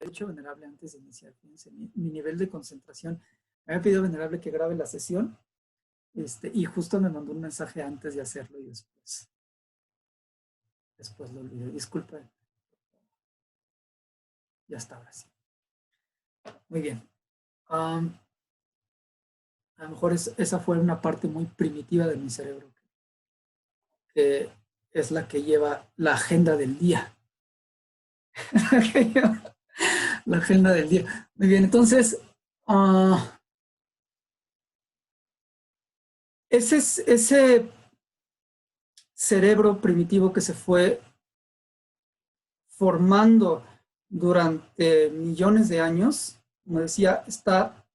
dicho Venerable antes de iniciar, fíjense, mi nivel de concentración. Me había pedido Venerable que grabe la sesión, y justo me mandó un mensaje antes de hacerlo y después lo olvidé. Disculpa. Ya está, ahora sí. Muy bien. A lo mejor esa fue una parte muy primitiva de mi cerebro, que es la que lleva la agenda del día. La agenda del día. Muy bien, entonces, ese cerebro primitivo que se fue formando durante millones de años, como decía, está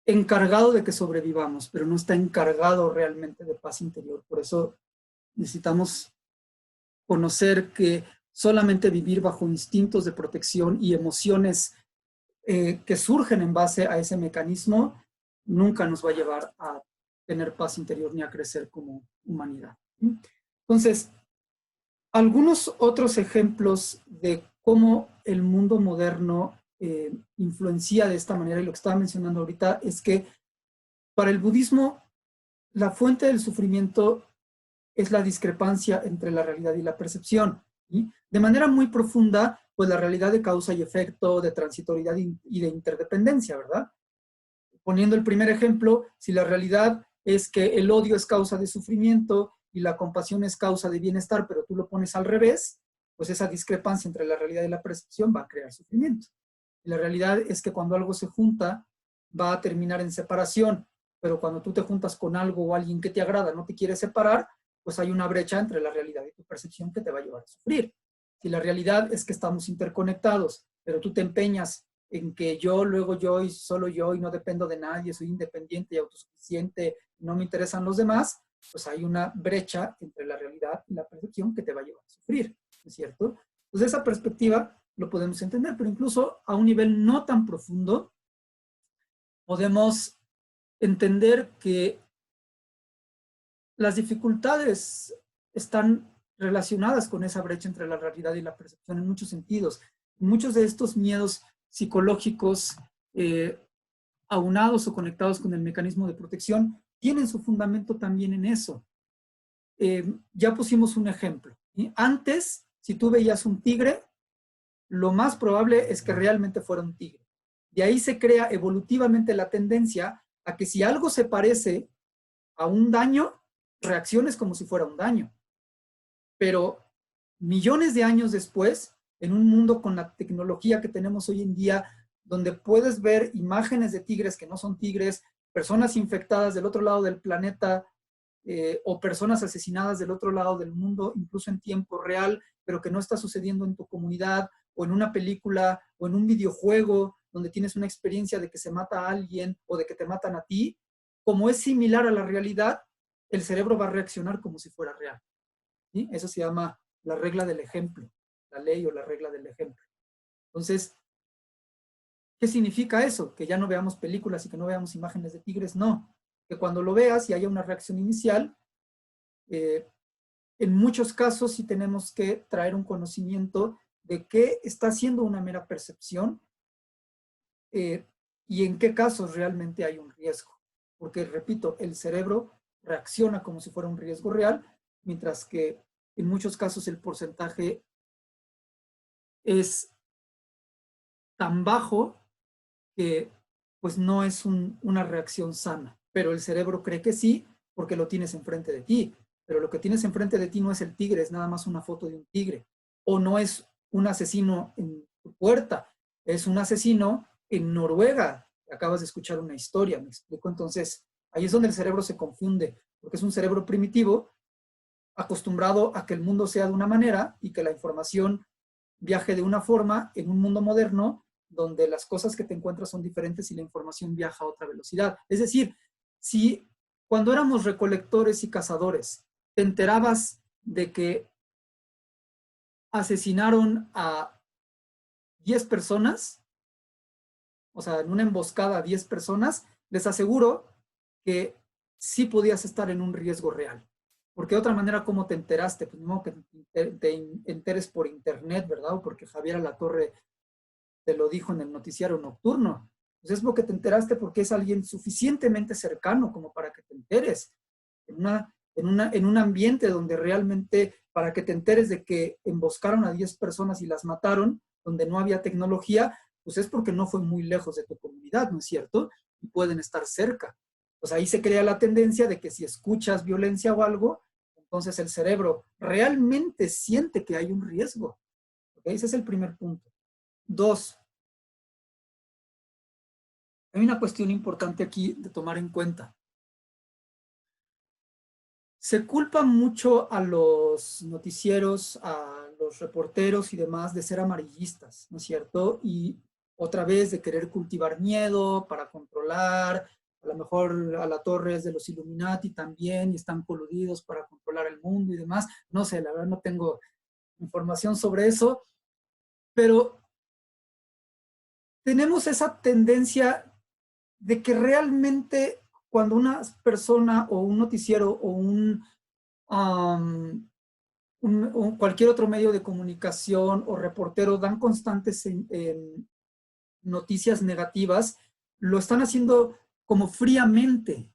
encargado de que sobrevivamos, pero no está encargado realmente de paz interior. Por eso necesitamos conocer que solamente vivir bajo instintos de protección y emociones que surgen en base a ese mecanismo nunca nos va a llevar a tener paz interior ni a crecer como humanidad. Entonces, algunos otros ejemplos de cómo el mundo moderno influencia de esta manera, y lo que estaba mencionando ahorita es que para el budismo la fuente del sufrimiento es la discrepancia entre la realidad y la percepción. ¿Sí? De manera muy profunda, pues la realidad de causa y efecto, de transitoriedad y de interdependencia, ¿verdad? Poniendo el primer ejemplo, si la realidad es que el odio es causa de sufrimiento y la compasión es causa de bienestar, pero tú lo pones al revés, pues esa discrepancia entre la realidad y la percepción va a crear sufrimiento. Y la realidad es que cuando algo se junta, va a terminar en separación, pero cuando tú te juntas con algo o alguien que te agrada, no te quiere separar, pues hay una brecha entre la realidad y tu percepción que te va a llevar a sufrir. Si la realidad es que estamos interconectados, pero tú te empeñas en que yo, luego yo y solo yo y no dependo de nadie, soy independiente y autosuficiente, no me interesan los demás, pues hay una brecha entre la realidad y la percepción que te va a llevar a sufrir, ¿no es cierto? Entonces esa perspectiva lo podemos entender, pero incluso a un nivel no tan profundo podemos entender que las dificultades están relacionadas con esa brecha entre la realidad y la percepción en muchos sentidos. Muchos de estos miedos psicológicos aunados o conectados con el mecanismo de protección tienen su fundamento también en eso. Ya pusimos un ejemplo. ¿Sí? Antes, si tú veías un tigre, lo más probable es que realmente fuera un tigre. De ahí se crea evolutivamente la tendencia a que si algo se parece a un daño, reacciones como si fuera un daño. Pero millones de años después, en un mundo con la tecnología que tenemos hoy en día, donde puedes ver imágenes de tigres que no son tigres, personas infectadas del otro lado del planeta, o personas asesinadas del otro lado del mundo, incluso en tiempo real, pero que no está sucediendo en tu comunidad, o en una película, o en un videojuego, donde tienes una experiencia de que se mata a alguien o de que te matan a ti, como es similar a la realidad, el cerebro va a reaccionar como si fuera real. ¿Sí? Eso se llama la regla del ejemplo, la ley o la regla del ejemplo. Entonces, ¿qué significa eso? Que ya no veamos películas y que no veamos imágenes de tigres. No, que cuando lo veas y haya una reacción inicial, en muchos casos sí tenemos que traer un conocimiento de qué está siendo una mera percepción y en qué casos realmente hay un riesgo. Porque, repito, el cerebro reacciona como si fuera un riesgo real, mientras que en muchos casos el porcentaje es tan bajo que pues no es una reacción sana. Pero el cerebro cree que sí, porque lo tienes enfrente de ti. Pero lo que tienes enfrente de ti no es el tigre, es nada más una foto de un tigre. O no es un asesino en tu puerta, es un asesino en Noruega. Acabas de escuchar una historia, me explico. Entonces, ahí es donde el cerebro se confunde, porque es un cerebro primitivo acostumbrado a que el mundo sea de una manera y que la información viaje de una forma en un mundo moderno donde las cosas que te encuentras son diferentes y la información viaja a otra velocidad. Es decir, si cuando éramos recolectores y cazadores te enterabas de que asesinaron a 10 personas, o sea, en una emboscada a 10 personas, les aseguro que sí podías estar en un riesgo real. Porque de otra manera, ¿cómo te enteraste? Pues no que te enteres por internet, ¿verdad? O porque Javier Alatorre te lo dijo en el noticiario nocturno. Pues es porque te enteraste porque es alguien suficientemente cercano como para que te enteres. En un ambiente donde realmente, para que te enteres de que emboscaron a 10 personas y las mataron, donde no había tecnología, pues es porque no fue muy lejos de tu comunidad, ¿no es cierto? Y pueden estar cerca. Pues ahí se crea la tendencia de que si escuchas violencia o algo, entonces el cerebro realmente siente que hay un riesgo. ¿Okay? Ese es el primer punto. 2, hay una cuestión importante aquí de tomar en cuenta. Se culpa mucho a los noticieros, a los reporteros y demás de ser amarillistas, ¿no es cierto? Y otra vez de querer cultivar miedo para controlar, a lo mejor a la torre es de los Illuminati también y están coludidos para controlar el mundo y demás. No sé, la verdad no tengo información sobre eso, pero tenemos esa tendencia de que realmente cuando una persona o un noticiero o cualquier otro medio de comunicación o reportero dan constantes en noticias negativas, lo están haciendo como fríamente,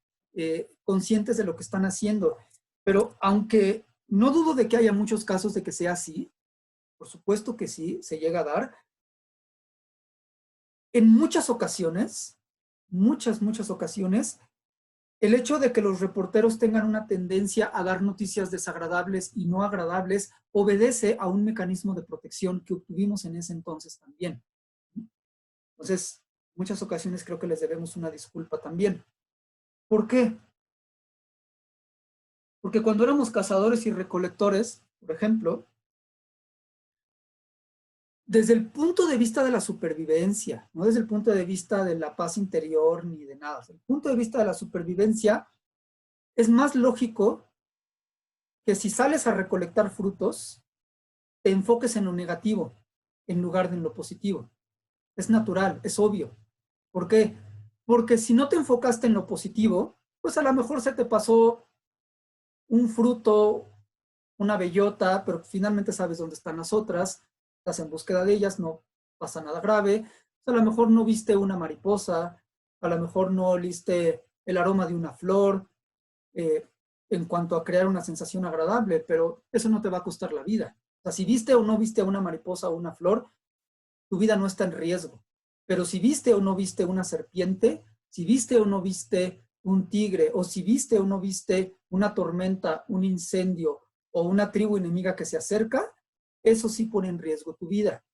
conscientes de lo que están haciendo. Pero aunque no dudo de que haya muchos casos de que sea así, por supuesto que sí, se llega a dar, en muchas ocasiones, muchas ocasiones, el hecho de que los reporteros tengan una tendencia a dar noticias desagradables y no agradables obedece a un mecanismo de protección que obtuvimos en ese entonces también. Entonces, en muchas ocasiones creo que les debemos una disculpa también. ¿Por qué? Porque cuando éramos cazadores y recolectores, por ejemplo, desde el punto de vista de la supervivencia, no desde el punto de vista de la paz interior ni de nada, desde el punto de vista de la supervivencia, es más lógico que si sales a recolectar frutos, te enfoques en lo negativo en lugar de en lo positivo. Es natural, es obvio. ¿Por qué? Porque si no te enfocaste en lo positivo, pues a lo mejor se te pasó un fruto, una bellota, pero finalmente sabes dónde están las otras, estás en búsqueda de ellas, no pasa nada grave. A lo mejor no viste una mariposa, a lo mejor no oliste el aroma de una flor, en cuanto a crear una sensación agradable, pero eso no te va a costar la vida. O sea, si viste o no viste una mariposa o una flor, tu vida no está en riesgo. Pero si viste o no viste una serpiente, si viste o no viste un tigre, o si viste o no viste una tormenta, un incendio o una tribu enemiga que se acerca, eso sí pone en riesgo tu vida.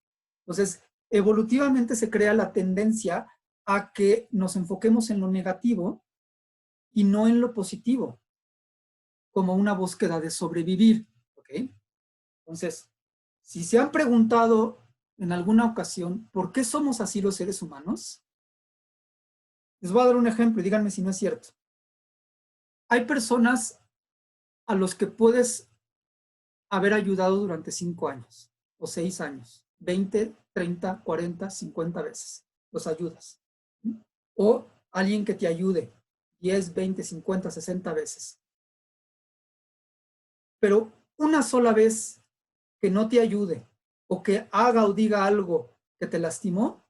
Entonces, evolutivamente se crea la tendencia a que nos enfoquemos en lo negativo y no en lo positivo, como una búsqueda de sobrevivir. ¿Ok? Entonces, si se han preguntado en alguna ocasión por qué somos así los seres humanos, les voy a dar un ejemplo y díganme si no es cierto. Hay personas a los que puedes haber ayudado durante 5 años o 6 años, 20, 30, 40, 50 veces. Los ayudas. O alguien que te ayude 10, 20, 50, 60 veces. Pero una sola vez que no te ayude o que haga o diga algo que te lastimó,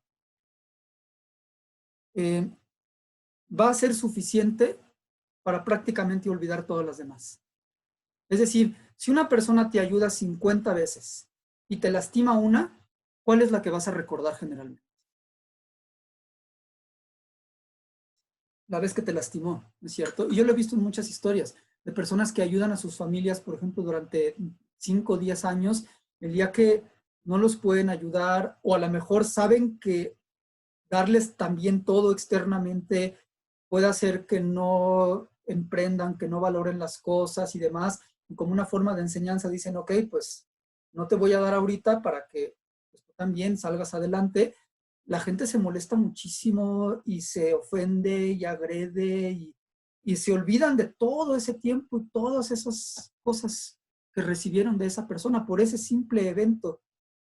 va a ser suficiente para prácticamente olvidar todas las demás. Es decir, si una persona te ayuda 50 veces y te lastima una, ¿cuál es la que vas a recordar generalmente? La vez que te lastimó, ¿no es cierto? Y yo lo he visto en muchas historias de personas que ayudan a sus familias, por ejemplo, durante 5 o 10 años, el día que no los pueden ayudar o a lo mejor saben que darles también todo externamente puede hacer que no emprendan, que no valoren las cosas y demás, y como una forma de enseñanza dicen, ok, pues no te voy a dar ahorita para que pues, tú también salgas adelante. La gente se molesta muchísimo y se ofende y agrede y se olvidan de todo ese tiempo y todas esas cosas que recibieron de esa persona por ese simple evento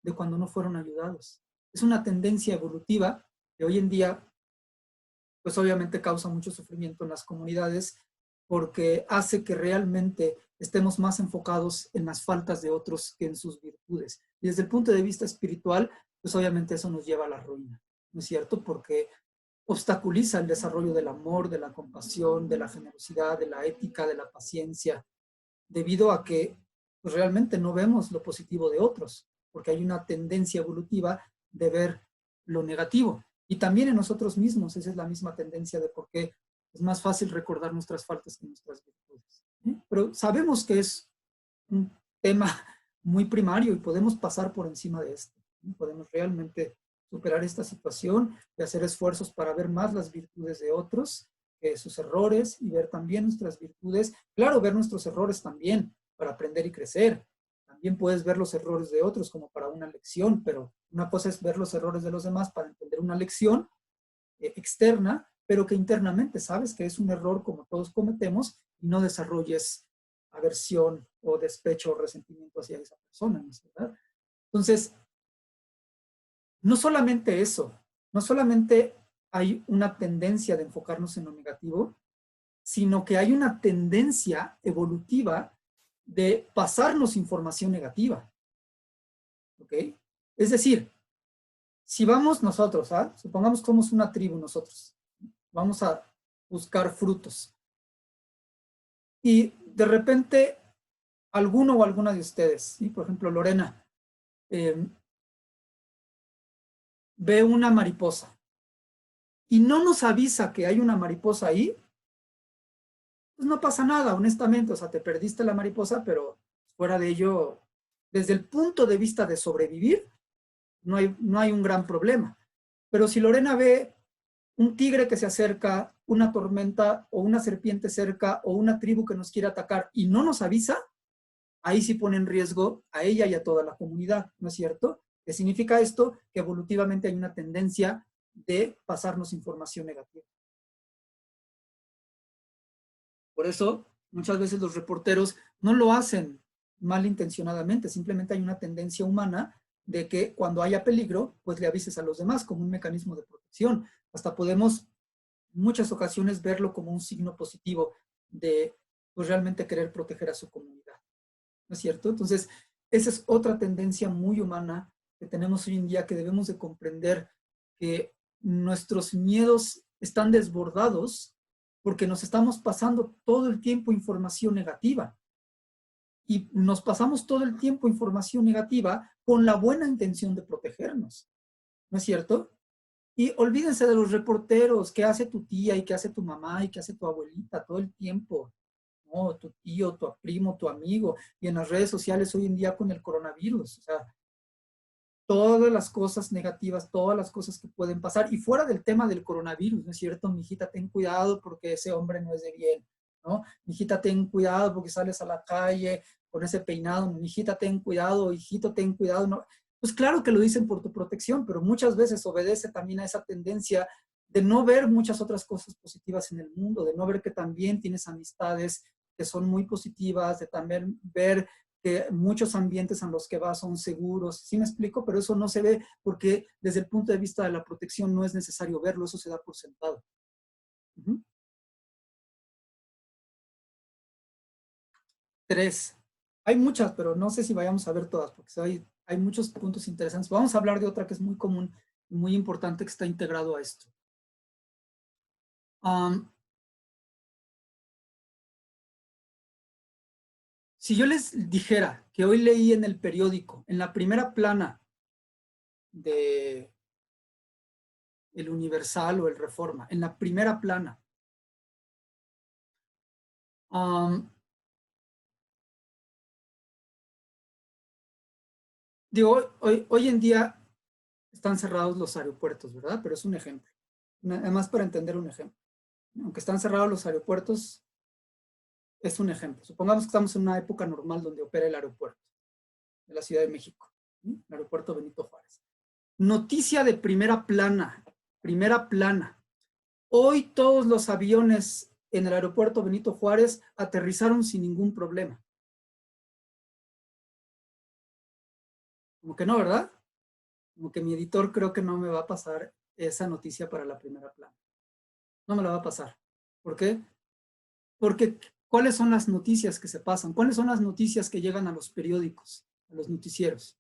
de cuando no fueron ayudados. Es una tendencia evolutiva que hoy en día, pues obviamente causa mucho sufrimiento en las comunidades porque hace que realmente estemos más enfocados en las faltas de otros que en sus virtudes. Y desde el punto de vista espiritual, pues obviamente eso nos lleva a la ruina, ¿no es cierto? Porque obstaculiza el desarrollo del amor, de la compasión, de la generosidad, de la ética, de la paciencia, debido a que pues, realmente no vemos lo positivo de otros, porque hay una tendencia evolutiva de ver lo negativo. Y también en nosotros mismos, esa es la misma tendencia de por qué es más fácil recordar nuestras faltas que nuestras virtudes. Pero sabemos que es un tema muy primario y podemos pasar por encima de esto. Podemos realmente superar esta situación y hacer esfuerzos para ver más las virtudes de otros que sus errores y ver también nuestras virtudes. Claro, ver nuestros errores también para aprender y crecer. También puedes ver los errores de otros como para una lección, pero una cosa es ver los errores de los demás para entender una lección externa, pero que internamente sabes que es un error como todos cometemos y no desarrolles aversión o despecho o resentimiento hacia esa persona, ¿no es verdad? Entonces, no solamente eso, no solamente hay una tendencia de enfocarnos en lo negativo, sino que hay una tendencia evolutiva de pasarnos información negativa. ¿Ok? Es decir, si vamos nosotros, supongamos que somos una tribu nosotros, vamos a buscar frutos. Y de repente, alguno o alguna de ustedes, ¿sí? Por ejemplo, Lorena, ve una mariposa y no nos avisa que hay una mariposa ahí, pues no pasa nada, honestamente. O sea, te perdiste la mariposa, pero fuera de ello, desde el punto de vista de sobrevivir, no hay un gran problema. Pero si Lorena ve un tigre que se acerca, una tormenta o una serpiente cerca o una tribu que nos quiere atacar y no nos avisa, ahí sí pone en riesgo a ella y a toda la comunidad, ¿no es cierto? ¿Qué significa esto? Que evolutivamente hay una tendencia de pasarnos información negativa. Por eso, muchas veces los reporteros no lo hacen malintencionadamente, simplemente hay una tendencia humana de que cuando haya peligro, pues le avises a los demás como un mecanismo de protección. Hasta podemos en muchas ocasiones verlo como un signo positivo de pues realmente querer proteger a su comunidad, ¿no es cierto? Entonces, esa es otra tendencia muy humana que tenemos hoy en día, que debemos de comprender que nuestros miedos están desbordados porque nos estamos pasando todo el tiempo información negativa. Y nos pasamos todo el tiempo información negativa con la buena intención de protegernos, ¿no es cierto? Y olvídense de los reporteros, qué hace tu tía y qué hace tu mamá y qué hace tu abuelita todo el tiempo. No, tu tío, tu primo, tu amigo. Y en las redes sociales hoy en día con el coronavirus. O sea, todas las cosas negativas, todas las cosas que pueden pasar. Y fuera del tema del coronavirus, ¿no es cierto? Mijita, ten cuidado porque ese hombre no es de bien, ¿no? Mijita, ten cuidado porque sales a la calle con ese peinado. Mijita, ten cuidado. Hijito, ten cuidado. No. Pues claro que lo dicen por tu protección, pero muchas veces obedece también a esa tendencia de no ver muchas otras cosas positivas en el mundo, de no ver que también tienes amistades que son muy positivas, de también ver que muchos ambientes en los que vas son seguros. ¿Sí me explico? Pero eso no se ve porque desde el punto de vista de la protección no es necesario verlo, eso se da por sentado. Uh-huh. 3. Hay muchas, pero no sé si vayamos a ver todas, porque hay muchos puntos interesantes. Vamos a hablar de otra que es muy común y muy importante que está integrado a esto. Si yo les dijera que hoy leí en el periódico, en la primera plana de El Universal o el Reforma, en la primera plana, digo, hoy en día están cerrados los aeropuertos, ¿verdad? Pero es un ejemplo. Además, para entender un ejemplo. Aunque están cerrados los aeropuertos, es un ejemplo. Supongamos que estamos en una época normal donde opera el aeropuerto de la Ciudad de México, ¿sí? El aeropuerto Benito Juárez. Noticia de primera plana, primera plana. Hoy todos los aviones en el aeropuerto Benito Juárez aterrizaron sin ningún problema. Como que no, ¿verdad? Como que mi editor creo que no me va a pasar esa noticia para la primera plana. No me la va a pasar. ¿Por qué? Porque ¿cuáles son las noticias que se pasan? ¿Cuáles son las noticias que llegan a los periódicos, a los noticieros?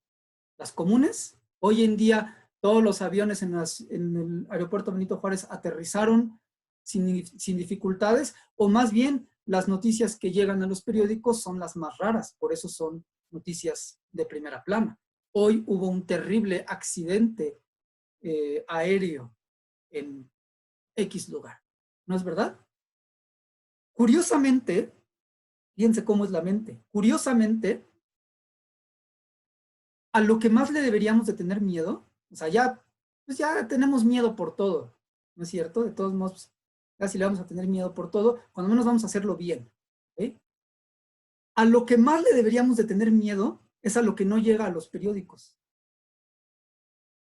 ¿Las comunes? Hoy en día todos los aviones en el aeropuerto Benito Juárez aterrizaron sin dificultades, o más bien las noticias que llegan a los periódicos son las más raras, por eso son noticias de primera plana. Hoy hubo un terrible accidente aéreo en X lugar, ¿no es verdad? Curiosamente, fíjense cómo es la mente, curiosamente, a lo que más le deberíamos de tener miedo, o sea, pues ya tenemos miedo por todo, ¿no es cierto? De todos modos, casi le vamos a tener miedo por todo, cuando menos vamos a hacerlo bien. ¿Okay? A lo que más le deberíamos de tener miedo es a lo que no llega a los periódicos.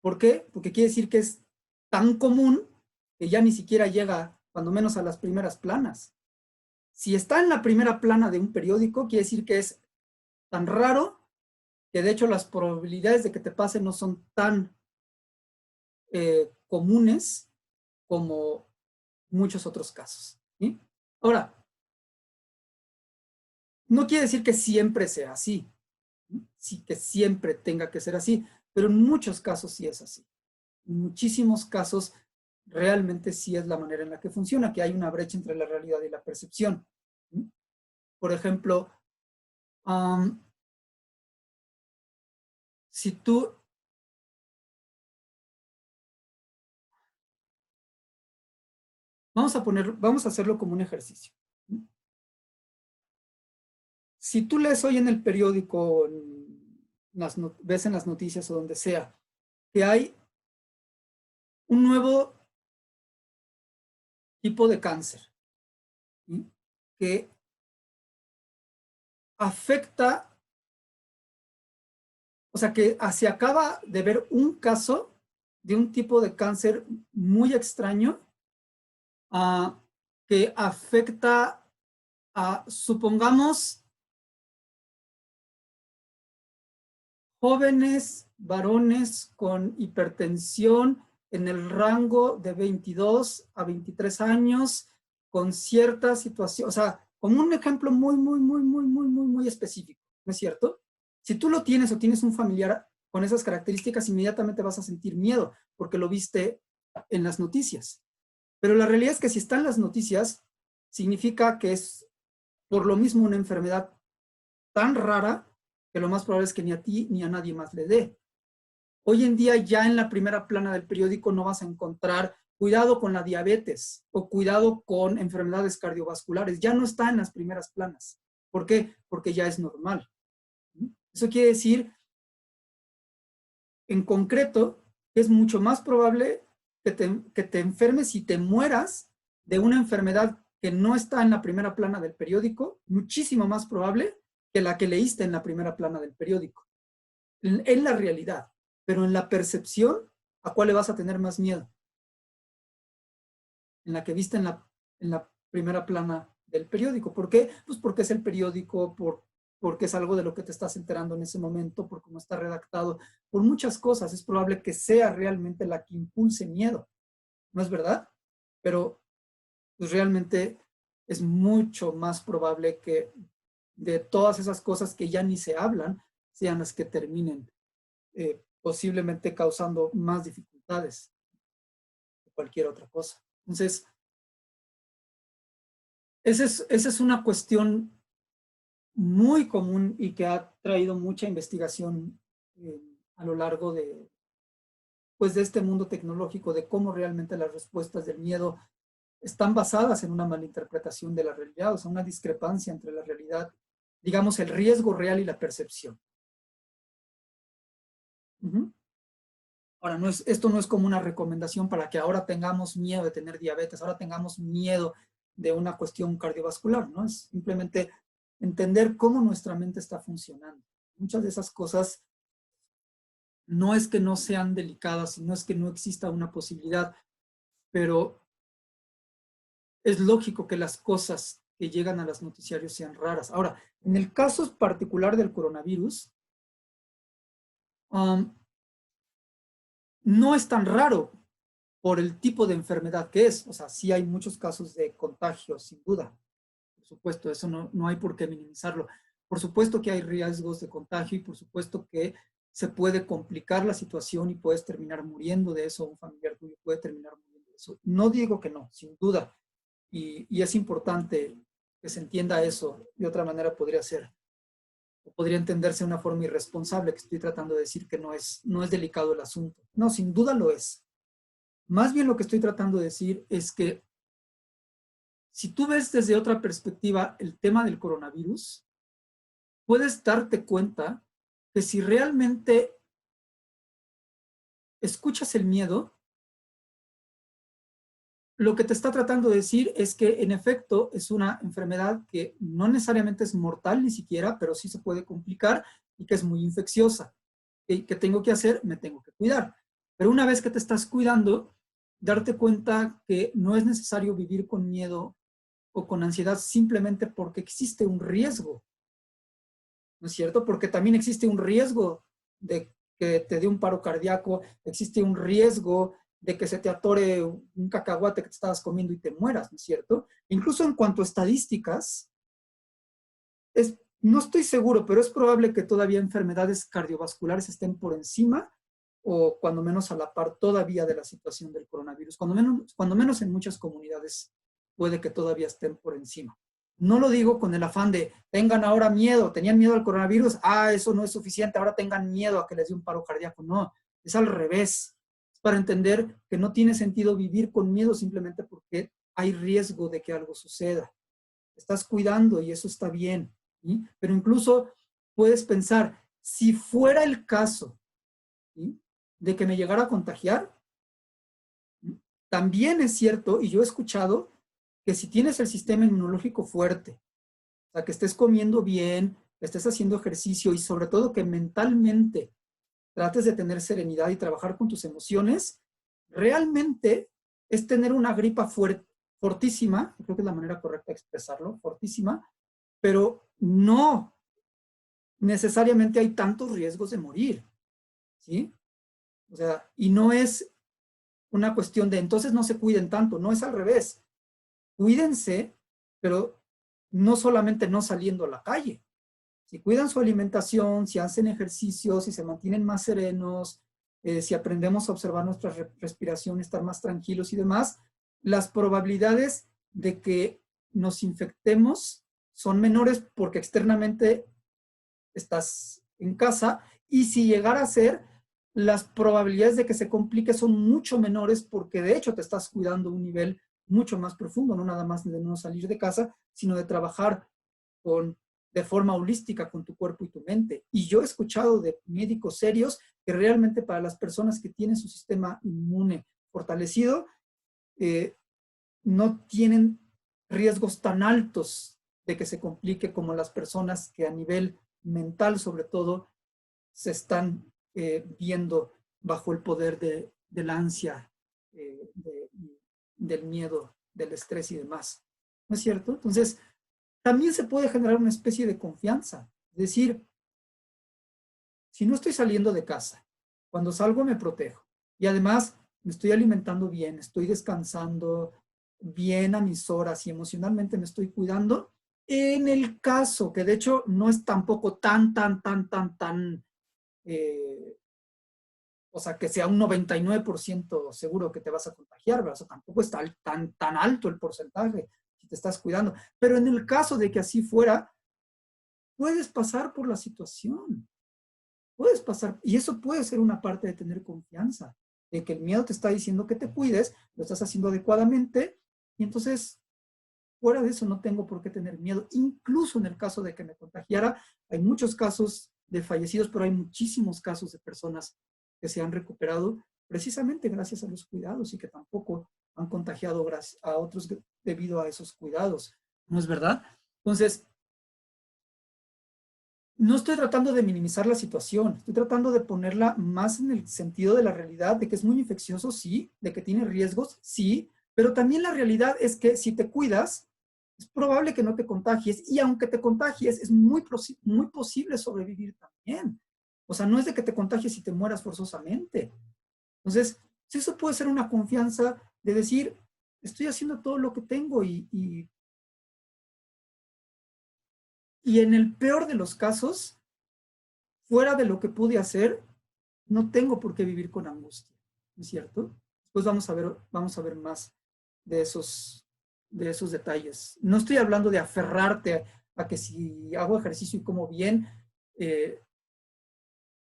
¿Por qué? Porque quiere decir que es tan común que ya ni siquiera llega, cuando menos, a las primeras planas. Si está en la primera plana de un periódico, quiere decir que es tan raro que de hecho las probabilidades de que te pase no son tan comunes como muchos otros casos. ¿Sí? Ahora, no quiere decir que siempre sea así, sí, que siempre tenga que ser así, pero en muchos casos sí es así. En muchísimos casos realmente sí es la manera en la que funciona, que hay una brecha entre la realidad y la percepción. ¿Sí? Por ejemplo, si tú vamos a hacerlo como un ejercicio. Si tú lees hoy en el periódico, ves en las noticias o donde sea, que hay un nuevo tipo de cáncer, ¿sí? Que afecta, o sea, que se acaba de ver un caso de un tipo de cáncer muy extraño que afecta a, supongamos, jóvenes varones con hipertensión en el rango de 22 a 23 años, con cierta situación, o sea, como un ejemplo muy específico, ¿no es cierto? Si tú lo tienes o tienes un familiar con esas características, inmediatamente vas a sentir miedo porque lo viste en las noticias. Pero la realidad es que si está en las noticias, significa que es por lo mismo una enfermedad tan rara que lo más probable es que ni a ti ni a nadie más le dé. Hoy en día ya en la primera plana del periódico no vas a encontrar cuidado con la diabetes o cuidado con enfermedades cardiovasculares. Ya no está en las primeras planas. ¿Por qué? Porque ya es normal. Eso quiere decir, en concreto, que es mucho más probable que te enfermes y te mueras de una enfermedad que no está en la primera plana del periódico, muchísimo más probable que la que leíste en la primera plana del periódico. En la realidad, pero en la percepción, ¿a cuál le vas a tener más miedo? En la que viste en la primera plana del periódico. ¿Por qué? Pues porque es el periódico, porque es algo de lo que te estás enterando en ese momento, por cómo está redactado, por muchas cosas. Es probable que sea realmente la que impulse miedo. ¿No es verdad? Pero pues realmente es mucho más probable que de todas esas cosas que ya ni se hablan, sean las que terminen posiblemente causando más dificultades que cualquier otra cosa. Entonces, esa es una cuestión muy común y que ha traído mucha investigación a lo largo de, pues, de este mundo tecnológico, de cómo realmente las respuestas del miedo están basadas en una malinterpretación de la realidad, o sea, una discrepancia entre la realidad, digamos, el riesgo real y la percepción. Ahora, esto no es como una recomendación para que ahora tengamos miedo de tener diabetes, ahora tengamos miedo de una cuestión cardiovascular, ¿no? Es simplemente entender cómo nuestra mente está funcionando. Muchas de esas cosas no es que no sean delicadas, no es que no exista una posibilidad, pero es lógico que las cosas que llegan a los noticiarios sean raras. Ahora, en el caso particular del coronavirus, no es tan raro por el tipo de enfermedad que es. O sea, sí hay muchos casos de contagio, sin duda. Por supuesto, eso no hay por qué minimizarlo. Por supuesto que hay riesgos de contagio y por supuesto que se puede complicar la situación y puedes terminar muriendo de eso, un familiar tuyo puede terminar muriendo de eso. No digo que no, sin duda, y es importante que se entienda eso. De otra manera podría ser, o podría entenderse de una forma irresponsable, que estoy tratando de decir que no es delicado el asunto. No, sin duda lo es. Más bien lo que estoy tratando de decir es que si tú ves desde otra perspectiva el tema del coronavirus, puedes darte cuenta que si realmente escuchas el miedo, lo que te está tratando de decir es que en efecto es una enfermedad que no necesariamente es mortal ni siquiera, pero sí se puede complicar y que es muy infecciosa. ¿Qué tengo que hacer? Me tengo que cuidar. Pero una vez que te estás cuidando, darte cuenta que no es necesario vivir con miedo o con ansiedad simplemente porque existe un riesgo, ¿no es cierto? Porque también existe un riesgo de que te dé un paro cardíaco, existe un riesgo de que se te atore un cacahuate que te estabas comiendo y te mueras, ¿no es cierto? Incluso en cuanto a estadísticas, no estoy seguro, pero es probable que todavía enfermedades cardiovasculares estén por encima o cuando menos a la par todavía de la situación del coronavirus. Cuando menos en muchas comunidades puede que todavía estén por encima. No lo digo con el afán de tengan ahora miedo, tenían miedo al coronavirus, eso no es suficiente, ahora tengan miedo a que les dé un paro cardíaco. No, es al revés. Es para entender que no tiene sentido vivir con miedo simplemente porque hay riesgo de que algo suceda. Estás cuidando y eso está bien, ¿sí? Pero incluso puedes pensar, si fuera el caso, ¿sí?, de que me llegara a contagiar, ¿sí?, también es cierto, y yo he escuchado, que si tienes el sistema inmunológico fuerte, o sea, que estés comiendo bien, que estés haciendo ejercicio y sobre todo que mentalmente trates de tener serenidad y trabajar con tus emociones, realmente es tener una gripa fortísima, creo que es la manera correcta de expresarlo, fortísima, pero no necesariamente hay tantos riesgos de morir, ¿sí? O sea, y no es una cuestión de entonces no se cuiden tanto, no es al revés. Cuídense, pero no solamente no saliendo a la calle. Si cuidan su alimentación, si hacen ejercicio, si se mantienen más serenos, si aprendemos a observar nuestra respiración, estar más tranquilos y demás, las probabilidades de que nos infectemos son menores porque externamente estás en casa, y si llegara a ser, las probabilidades de que se complique son mucho menores porque de hecho te estás cuidando a un nivel mucho más profundo, no nada más de no salir de casa, sino de trabajar de forma holística con tu cuerpo y tu mente. Y yo he escuchado de médicos serios que realmente para las personas que tienen su sistema inmune fortalecido, no tienen riesgos tan altos de que se complique como las personas que a nivel mental, sobre todo, se están viendo bajo el poder de la ansia, del miedo, del estrés y demás. ¿No es cierto? Entonces, también se puede generar una especie de confianza. Es decir, si no estoy saliendo de casa, cuando salgo me protejo. Y además me estoy alimentando bien, estoy descansando bien a mis horas y emocionalmente me estoy cuidando. En el caso, que de hecho no es tampoco tan, o sea, que sea un 99% seguro que te vas a contagiar, ¿verdad? O sea, tampoco está tan alto el porcentaje si te estás cuidando. Pero en el caso de que así fuera, puedes pasar por la situación. Puedes pasar, y eso puede ser una parte de tener confianza, de que el miedo te está diciendo que te cuides, lo estás haciendo adecuadamente, y entonces, fuera de eso, no tengo por qué tener miedo. Incluso en el caso de que me contagiara, hay muchos casos de fallecidos, pero hay muchísimos casos de personas que se han recuperado precisamente gracias a los cuidados y que tampoco han contagiado a otros debido a esos cuidados. ¿No es verdad? Entonces, no estoy tratando de minimizar la situación, estoy tratando de ponerla más en el sentido de la realidad, de que es muy infeccioso, sí, de que tiene riesgos, sí, pero también la realidad es que si te cuidas, es probable que no te contagies, y aunque te contagies, es muy posible sobrevivir también. O sea, no es de que te contagies y te mueras forzosamente. Entonces, eso puede ser una confianza de decir, estoy haciendo todo lo que tengo y en el peor de los casos, fuera de lo que pude hacer, no tengo por qué vivir con angustia, ¿no es cierto? Después vamos a ver más de esos detalles. No estoy hablando de aferrarte a que si hago ejercicio y como bien,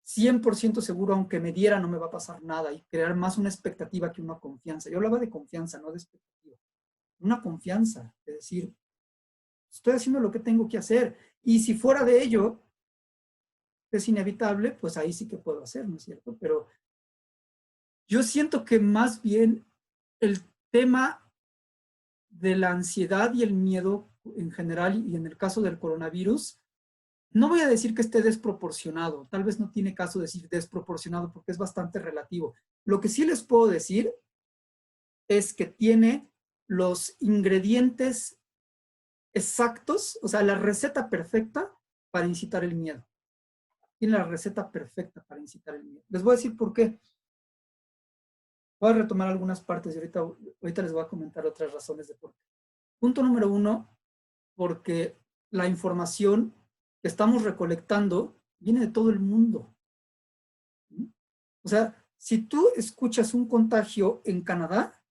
100% seguro, aunque me diera, no me va a pasar nada, y crear más una expectativa que una confianza. Yo hablaba de confianza, no de expectativa. Una confianza, de decir, estoy haciendo lo que tengo que hacer, y si fuera de ello es inevitable, pues ahí sí que puedo hacer, ¿no es cierto? Pero yo siento que más bien el tema de la ansiedad y el miedo en general, y en el caso del coronavirus, no voy a decir que esté desproporcionado, tal vez no tiene caso decir desproporcionado porque es bastante relativo. Lo que sí les puedo decir es que tiene los ingredientes exactos, o sea, la receta perfecta para incitar el miedo. Tiene la receta perfecta para incitar el miedo. Les voy a decir por qué. Voy a retomar algunas partes y ahorita les voy a comentar otras razones de por qué. Punto número 1, porque la información que estamos recolectando viene de todo el mundo. O sea, si tú escuchas un contagio en Canadá,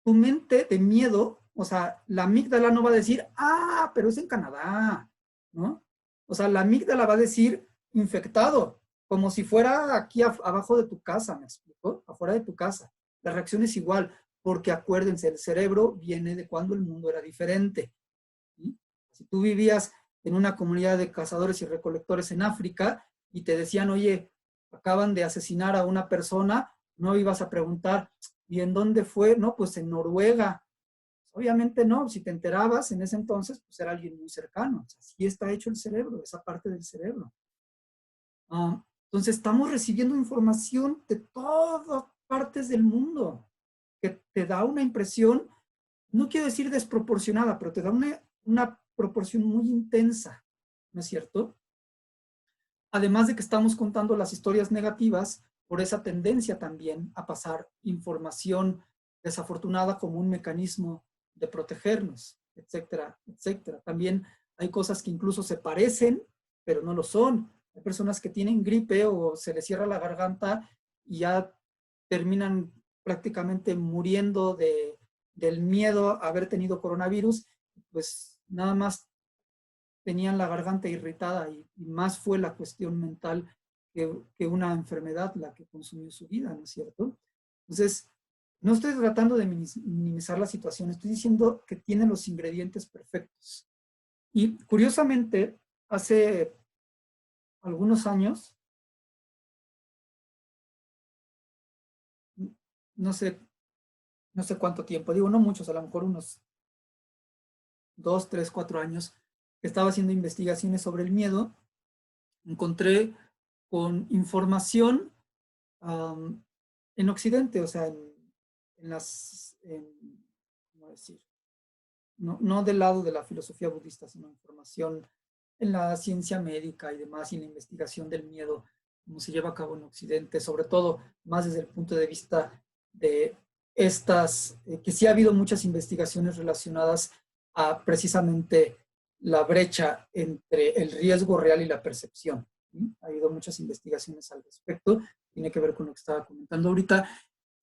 tu mente de miedo, o sea, la amígdala no va a decir, ah, pero es en Canadá, ¿no? O sea, la amígdala va a decir infectado, como si fuera aquí abajo de tu casa, ¿me explico? Afuera de tu casa. La reacción es igual, porque acuérdense, el cerebro viene de cuando el mundo era diferente. ¿Sí? Si tú vivías en una comunidad de cazadores y recolectores en África y te decían, oye, acaban de asesinar a una persona, no ibas a preguntar, ¿y en dónde fue? No, pues en Noruega. Obviamente no, si te enterabas en ese entonces, pues era alguien muy cercano. O sea, así está hecho el cerebro, esa parte del cerebro. Entonces estamos recibiendo información de todas partes del mundo que te da una impresión, no quiero decir desproporcionada, pero te da una proporción muy intensa, ¿no es cierto? Además de que estamos contando las historias negativas por esa tendencia también a pasar información desafortunada como un mecanismo de protegernos, etcétera, etcétera. También hay cosas que incluso se parecen, pero no lo son. Hay personas que tienen gripe o se les cierra la garganta y ya terminan prácticamente muriendo del miedo a haber tenido coronavirus, pues nada más tenían la garganta irritada y más fue la cuestión mental que una enfermedad la que consumió su vida, ¿no es cierto? Entonces, no estoy tratando de minimizar la situación, estoy diciendo que tiene los ingredientes perfectos. Y curiosamente, hace algunos años, no sé, no sé cuánto tiempo, digo no muchos, a lo mejor unos 2, 3, 4 años, que estaba haciendo investigaciones sobre el miedo, encontré con información en Occidente, o sea, ¿cómo decir? No del lado de la filosofía budista, sino información en la ciencia médica y demás, y en la investigación del miedo, como se lleva a cabo en Occidente, sobre todo más desde el punto de vista de estas, que sí ha habido muchas investigaciones relacionadas a precisamente la brecha entre el riesgo real y la percepción. ¿Sí? Ha habido muchas investigaciones al respecto, tiene que ver con lo que estaba comentando ahorita.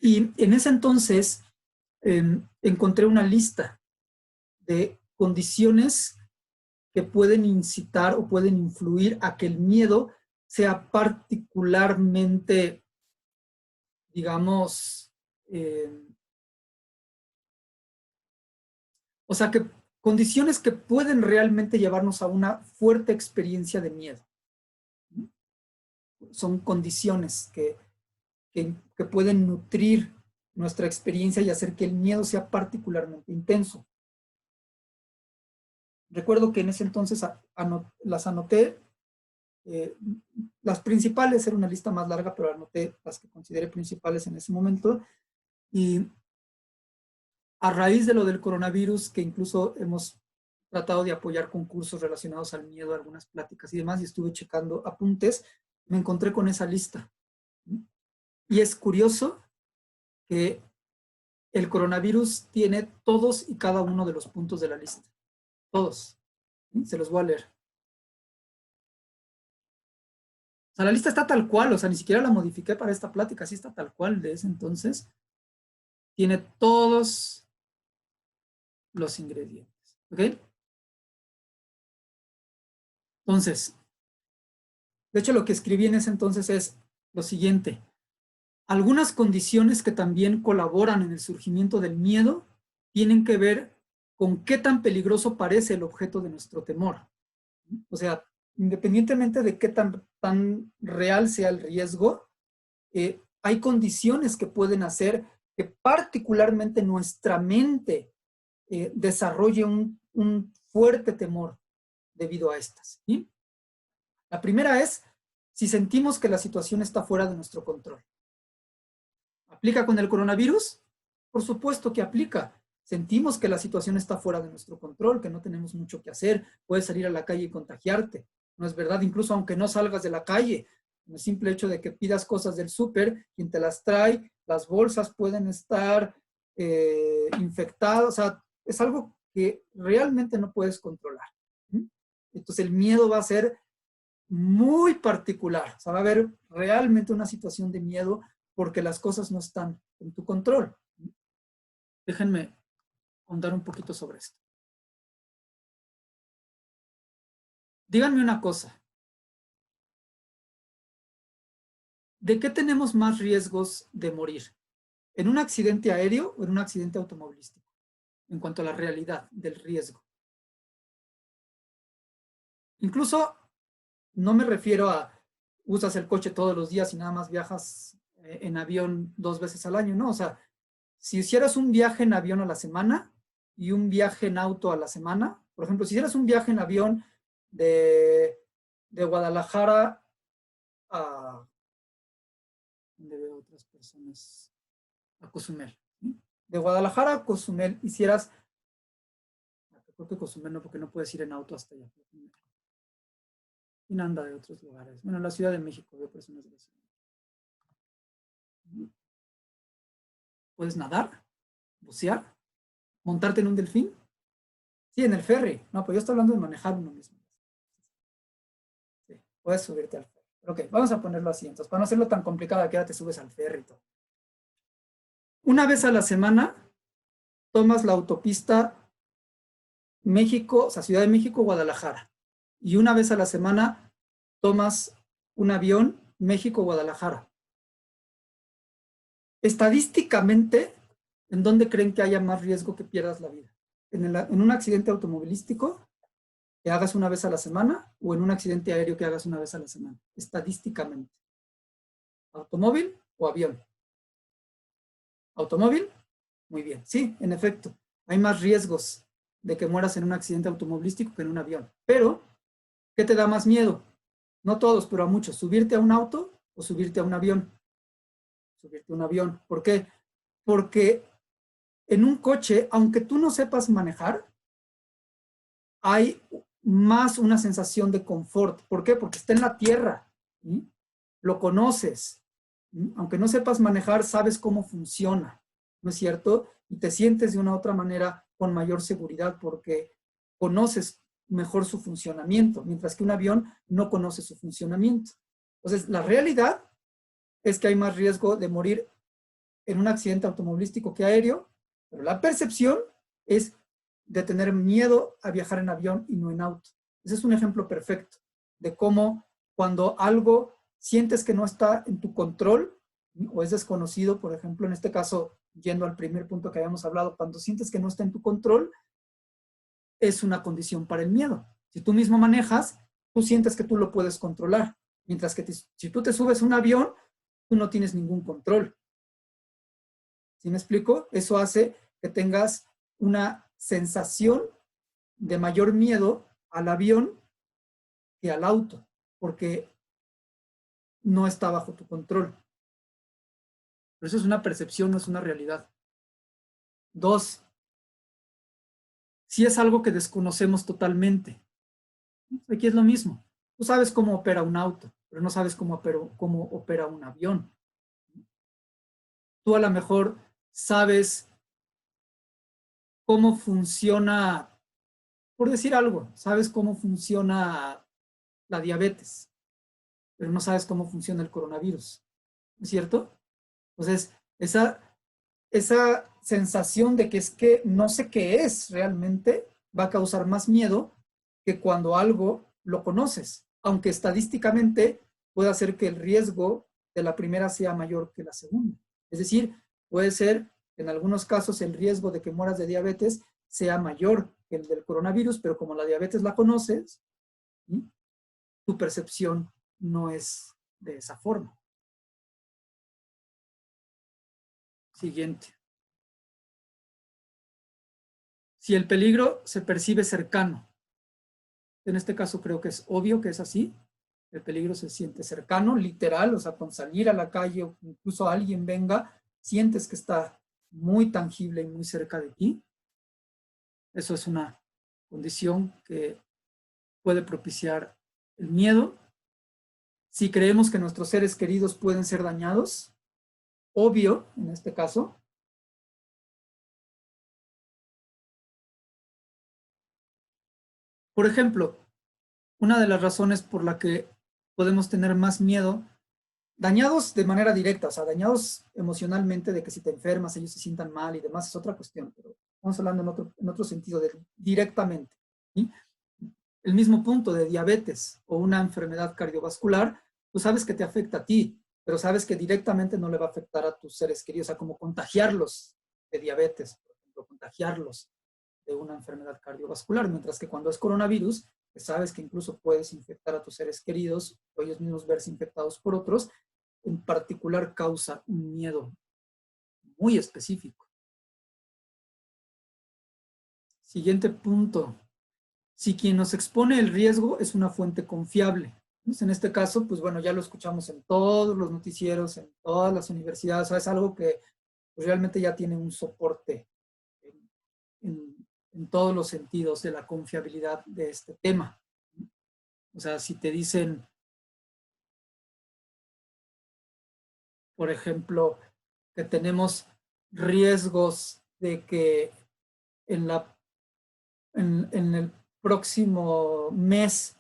Y en ese entonces encontré una lista de condiciones que pueden incitar o pueden influir a que el miedo sea particularmente, digamos, o sea, que condiciones que pueden realmente llevarnos a una fuerte experiencia de miedo. Son condiciones que pueden nutrir nuestra experiencia y hacer que el miedo sea particularmente intenso. Recuerdo que en ese entonces las anoté, las principales, era una lista más larga, pero anoté las que consideré principales en ese momento. Y a raíz de lo del coronavirus, que incluso hemos tratado de apoyar concursos relacionados al miedo, algunas pláticas y demás, y estuve checando apuntes, me encontré con esa lista. Y es curioso que el coronavirus tiene todos y cada uno de los puntos de la lista. Todos. Se los voy a leer. O sea, la lista está tal cual, o sea, ni siquiera la modifiqué para esta plática, así está tal cual de ese entonces. Tiene todos los ingredientes, ¿ok? Entonces, de hecho lo que escribí en ese entonces es lo siguiente. Algunas condiciones que también colaboran en el surgimiento del miedo tienen que ver con qué tan peligroso parece el objeto de nuestro temor. O sea, independientemente de qué tan real sea el riesgo, hay condiciones que pueden hacer que particularmente nuestra mente desarrolle un fuerte temor debido a estas. ¿Sí? La primera es si sentimos que la situación está fuera de nuestro control. ¿Aplica con el coronavirus? Por supuesto que aplica. Sentimos que la situación está fuera de nuestro control, que no tenemos mucho que hacer, puedes salir a la calle y contagiarte. No es verdad, incluso aunque no salgas de la calle, el simple hecho de que pidas cosas del súper, quien te las trae, las bolsas pueden estar infectadas, o sea, es algo que realmente no puedes controlar. Entonces el miedo va a ser muy particular, o sea, va a haber realmente una situación de miedo porque las cosas no están en tu control. Déjenme contar un poquito sobre esto. Díganme una cosa. ¿De qué tenemos más riesgos de morir? ¿En un accidente aéreo o en un accidente automovilístico? En cuanto a la realidad del riesgo. Incluso no me refiero a usas el coche todos los días y nada más viajas en avión 2 veces al año, ¿no? O sea, si hicieras un viaje en avión a la semana y un viaje en auto a la semana, por ejemplo, si hicieras un viaje en avión de Guadalajara a, ¿dónde veo otras personas? A Cozumel. ¿Sí? De Guadalajara a Cozumel hicieras, creo que Cozumel no, porque no puedes ir en auto hasta allá. ¿Quién anda de otros lugares? Bueno, la Ciudad de México, veo personas de la ciudad. ¿Puedes nadar? ¿Bucear? ¿Montarte en un delfín? Sí, en el ferry. No, pues yo estoy hablando de manejar uno mismo. Sí, puedes subirte al ferry. Ok, vamos a ponerlo así. Entonces, para no hacerlo tan complicado, que ahora te subes al ferry y todo. Una vez a la semana, tomas la autopista México, o sea, Ciudad de México, Guadalajara. Y una vez a la semana, tomas un avión México-Guadalajara. Estadísticamente, ¿en dónde creen que haya más riesgo que pierdas la vida? ¿En un accidente automovilístico que hagas una vez a la semana o en un accidente aéreo que hagas una vez a la semana? Estadísticamente. ¿Automóvil o avión? ¿Automóvil? Muy bien. Sí, en efecto. Hay más riesgos de que mueras en un accidente automovilístico que en un avión. Pero, ¿qué te da más miedo? No todos, pero a muchos. ¿Subirte a un auto o subirte a un avión? Subirte a un avión. ¿Por qué? Porque en un coche, aunque tú no sepas manejar, hay más una sensación de confort. ¿Por qué? Porque está en la tierra. ¿Sí? Lo conoces. ¿Sí? Aunque no sepas manejar, sabes cómo funciona. ¿No es cierto? Y te sientes de una u otra manera con mayor seguridad porque conoces mejor su funcionamiento, mientras que un avión no conoce su funcionamiento. Entonces, la realidad es que hay más riesgo de morir en un accidente automovilístico que aéreo, pero la percepción es de tener miedo a viajar en avión y no en auto. Ese es un ejemplo perfecto de cómo cuando algo sientes que no está en tu control o es desconocido, por ejemplo, en este caso, yendo al primer punto que habíamos hablado, cuando sientes que no está en tu control, es una condición para el miedo. Si tú mismo manejas, tú sientes que tú lo puedes controlar, mientras que si tú te subes a un avión, tú no tienes ningún control. ¿Sí me explico? Eso hace que tengas una sensación de mayor miedo al avión que al auto, porque no está bajo tu control. Pero eso es una percepción, no es una realidad. 2, si es algo que desconocemos totalmente. Aquí es lo mismo. Tú sabes cómo opera un auto, pero no sabes cómo opera un avión. Tú a lo mejor sabes cómo funciona, por decir algo, sabes cómo funciona la diabetes, pero no sabes cómo funciona el coronavirus, ¿no es cierto? Entonces, esa sensación de que es que no sé qué es realmente va a causar más miedo que cuando algo lo conoces, aunque estadísticamente puede hacer que el riesgo de la primera sea mayor que la segunda. Es decir, puede ser en algunos casos el riesgo de que mueras de diabetes sea mayor que el del coronavirus, pero como la diabetes la conoces, ¿sí?, tu percepción no es de esa forma. Siguiente. Si el peligro se percibe cercano, en este caso creo que es obvio que es así, el peligro se siente cercano, literal, o sea, con salir a la calle o incluso alguien venga, sientes que está muy tangible y muy cerca de ti. Eso es una condición que puede propiciar el miedo. Si creemos que nuestros seres queridos pueden ser dañados, obvio, en este caso. Por ejemplo, una de las razones por la que podemos tener más miedo, dañados de manera directa, o sea, dañados emocionalmente, de que si te enfermas ellos se sientan mal y demás, es otra cuestión, pero estamos hablando en otro sentido, de directamente, ¿sí? El mismo punto de diabetes o una enfermedad cardiovascular, tú sabes que te afecta a ti, pero sabes que directamente no le va a afectar a tus seres queridos, o sea, como contagiarlos de diabetes, por ejemplo, contagiarlos de una enfermedad cardiovascular, mientras que cuando es coronavirus, que sabes que incluso puedes infectar a tus seres queridos o ellos mismos verse infectados por otros, en particular causa un miedo muy específico. Siguiente punto. Si quien nos expone el riesgo es una fuente confiable. Entonces, en este caso, pues bueno, ya lo escuchamos en todos los noticieros, en todas las universidades, o sea, es algo que pues, realmente ya tiene un soporte en todos los sentidos de la confiabilidad de este tema. O sea, si te dicen, por ejemplo, que tenemos riesgos de que en, en el próximo mes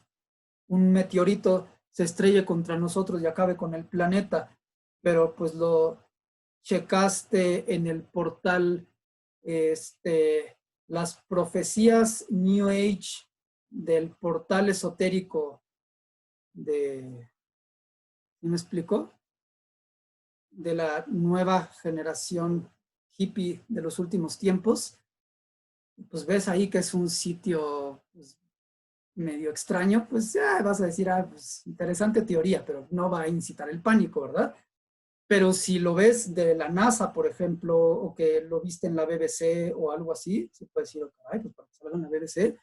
un meteorito se estrelle contra nosotros y acabe con el planeta, pero pues lo checaste en el portal, las profecías New Age del portal esotérico de, ¿me explico?, de la nueva generación hippie de los últimos tiempos, pues ves ahí que es un sitio pues, medio extraño, pues ya vas a decir, ah, pues interesante teoría, pero no va a incitar el pánico, ¿verdad? Pero si lo ves de la NASA, por ejemplo, o que lo viste en la BBC o algo así, se puede decir, ay, pues para que salga en la BBC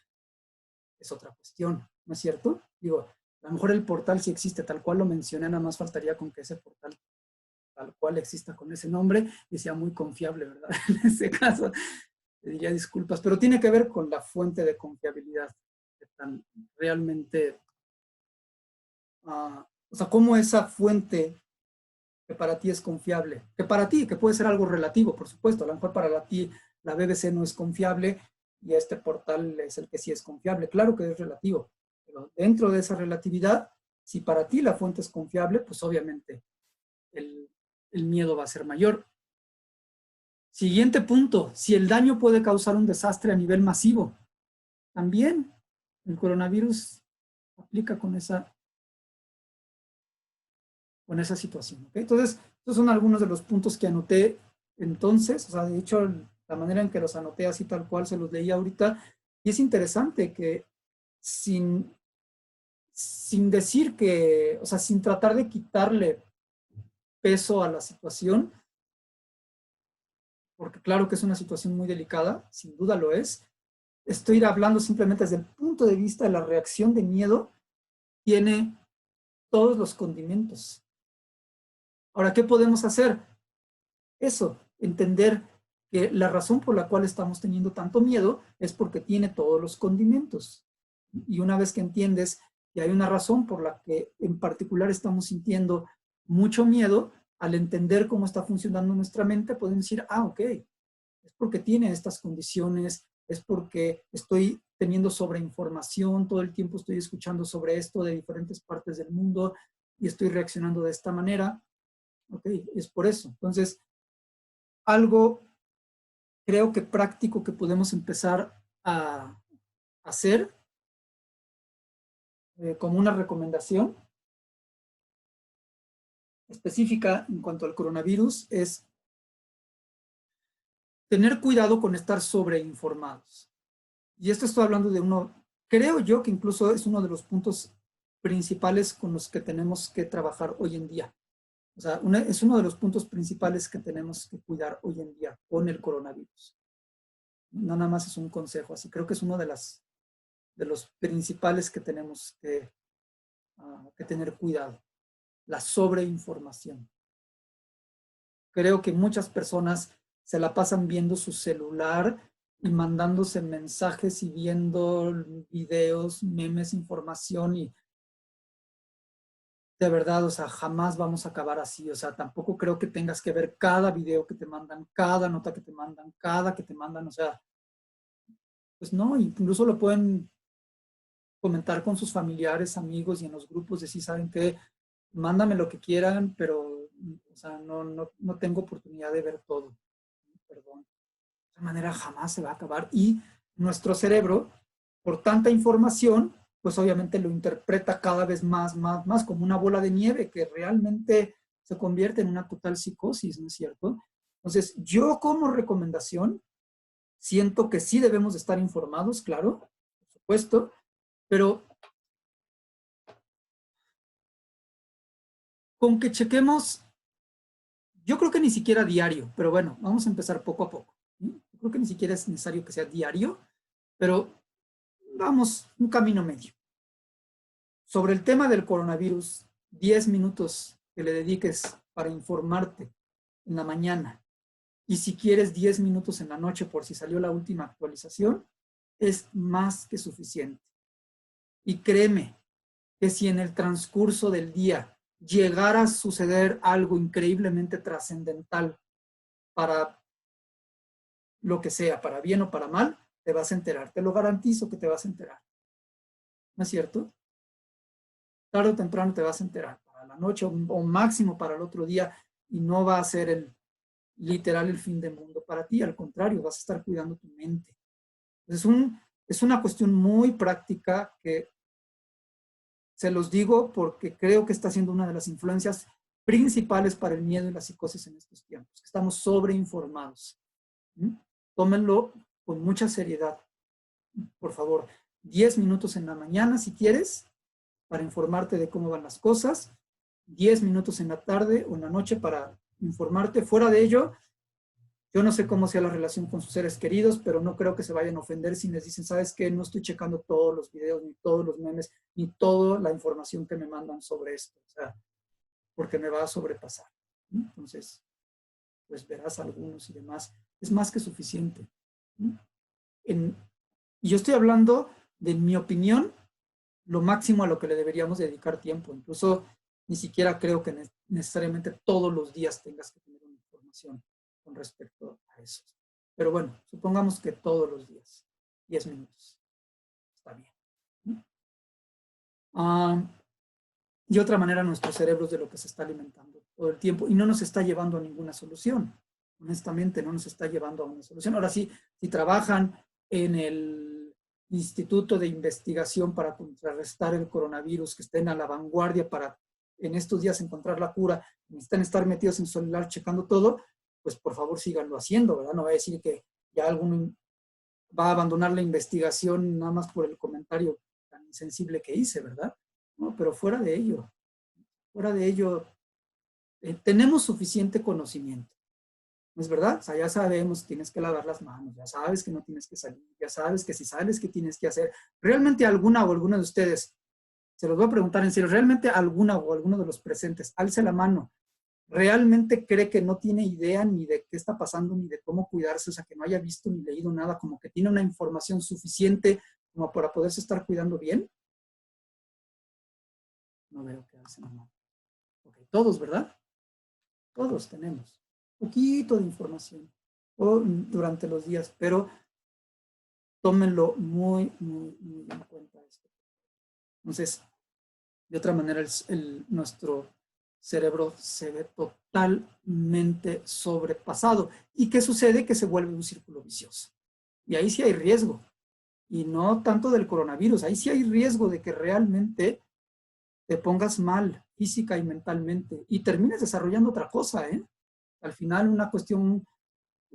es otra cuestión, ¿no es cierto? Digo, a lo mejor el portal sí existe, tal cual lo mencioné, nada más faltaría con que ese portal tal cual exista con ese nombre y sea muy confiable, ¿verdad? En ese caso, te diría disculpas, pero tiene que ver con la fuente de confiabilidad, que tan realmente, o sea, cómo esa fuente que para ti es confiable, que para ti, que puede ser algo relativo, por supuesto, a lo mejor para ti la BBC no es confiable y este portal es el que sí es confiable, claro que es relativo, pero dentro de esa relatividad, si para ti la fuente es confiable, pues obviamente el miedo va a ser mayor. Siguiente punto, si el daño puede causar un desastre a nivel masivo, también el coronavirus aplica con esa situación. ¿Okay? Entonces, estos son algunos de los puntos que anoté entonces, o sea, de hecho, la manera en que los anoté así tal cual se los leí ahorita, y es interesante que sin decir que, o sea, sin tratar de quitarle peso a la situación, porque claro que es una situación muy delicada, sin duda lo es, estoy hablando simplemente desde el punto de vista de la reacción de miedo, tiene todos los condimentos. Ahora, ¿qué podemos hacer? Eso, entender que la razón por la cual estamos teniendo tanto miedo es porque tiene todos los condimentos. Y una vez que entiendes que hay una razón por la que en particular estamos sintiendo mucho miedo, al entender cómo está funcionando nuestra mente, podemos decir, ah, ok, es porque tiene estas condiciones, es porque estoy teniendo sobreinformación, todo el tiempo estoy escuchando sobre esto de diferentes partes del mundo, y estoy reaccionando de esta manera, ok, es por eso. Entonces, algo creo que práctico que podemos empezar a hacer como una recomendación específica en cuanto al coronavirus es tener cuidado con estar sobreinformados. Y esto estoy hablando de uno, creo yo que incluso es uno de los puntos principales con los que tenemos que trabajar hoy en día. O sea, es uno de los puntos principales que tenemos que cuidar hoy en día con el coronavirus. No nada más es un consejo, así creo que es uno de los principales que tenemos que tener cuidado, la sobreinformación. Creo que muchas personas se la pasan viendo su celular y mandándose mensajes y viendo videos, memes, información y de verdad, o sea, jamás vamos a acabar así. O sea, tampoco creo que tengas que ver cada video que te mandan, cada nota que te mandan, cada que te mandan, o sea, pues no, incluso lo pueden comentar con sus familiares, amigos y en los grupos, decir, ¿saben qué? Mándame lo que quieran, pero, o sea, no tengo oportunidad de ver todo. Perdón. De esa manera jamás se va a acabar. Y nuestro cerebro, por tanta información, pues obviamente lo interpreta cada vez más como una bola de nieve que realmente se convierte en una total psicosis, ¿no es cierto? Entonces, yo como recomendación, siento que sí debemos de estar informados, claro, por supuesto, pero con que chequemos, yo creo que ni siquiera diario, pero bueno, vamos a empezar poco a poco. ¿Sí? Yo creo que ni siquiera es necesario que sea diario, pero vamos un camino medio. Sobre el tema del coronavirus, 10 minutos que le dediques para informarte en la mañana y si quieres 10 minutos en la noche por si salió la última actualización, es más que suficiente. Y créeme que si en el transcurso del día llegara a suceder algo increíblemente trascendental para lo que sea, para bien o para mal, te vas a enterar. Te lo garantizo que te vas a enterar. ¿No es cierto? Tarde o temprano te vas a enterar, para la noche o máximo para el otro día, y no va a ser literal el fin del mundo para ti, al contrario, vas a estar cuidando tu mente. Es una cuestión muy práctica que se los digo porque creo que está siendo una de las influencias principales para el miedo y la psicosis en estos tiempos. Estamos sobreinformados. ¿Mm? Tómenlo con mucha seriedad. Por favor, 10 minutos en la mañana si quieres, para informarte de cómo van las cosas, 10 minutos en la tarde o en la noche para informarte. Fuera de ello, yo no sé cómo sea la relación con sus seres queridos, pero no creo que se vayan a ofender si les dicen, ¿sabes qué? No estoy checando todos los videos, ni todos los memes, ni toda la información que me mandan sobre esto, o sea, porque me va a sobrepasar. Entonces, pues verás algunos y demás. Es más que suficiente. Y yo estoy hablando de mi opinión, lo máximo a lo que le deberíamos dedicar tiempo. Incluso ni siquiera creo que necesariamente todos los días tengas que tener una información con respecto a eso. Pero bueno, supongamos que todos los días, 10 minutos. Está bien. Y otra manera, nuestros cerebros de lo que se está alimentando todo el tiempo y no nos está llevando a ninguna solución. Honestamente, no nos está llevando a una solución. Ahora sí, si trabajan en el Instituto de Investigación para contrarrestar el coronavirus, que estén a la vanguardia para en estos días encontrar la cura, necesitan estar metidos en su celular checando todo, pues por favor síganlo haciendo, ¿verdad? No va a decir que ya alguno va a abandonar la investigación nada más por el comentario tan insensible que hice, ¿verdad? No, pero fuera de ello, tenemos suficiente conocimiento. ¿No es verdad? O sea, ya sabemos, tienes que lavar las manos, ya sabes que no tienes que salir, ya sabes que si sales, ¿qué tienes que hacer? ¿Realmente alguna o alguno de ustedes, se los voy a preguntar en serio, realmente alguna o alguno de los presentes, alce la mano, realmente cree que no tiene idea ni de qué está pasando, ni de cómo cuidarse, o sea, que no haya visto ni leído nada, como que tiene una información suficiente como para poderse estar cuidando bien? No veo que alcen la mano. Ok, todos, ¿verdad? Todos tenemos un poquito de información durante los días, pero tómenlo muy en cuenta esto. Entonces, De otra manera, nuestro cerebro se ve totalmente sobrepasado. ¿Y qué sucede? Que se vuelve un círculo vicioso. Y ahí sí hay riesgo. Y no tanto del coronavirus, ahí sí hay riesgo de que realmente te pongas mal física y mentalmente y termines desarrollando otra cosa, ¿eh? Al final una cuestión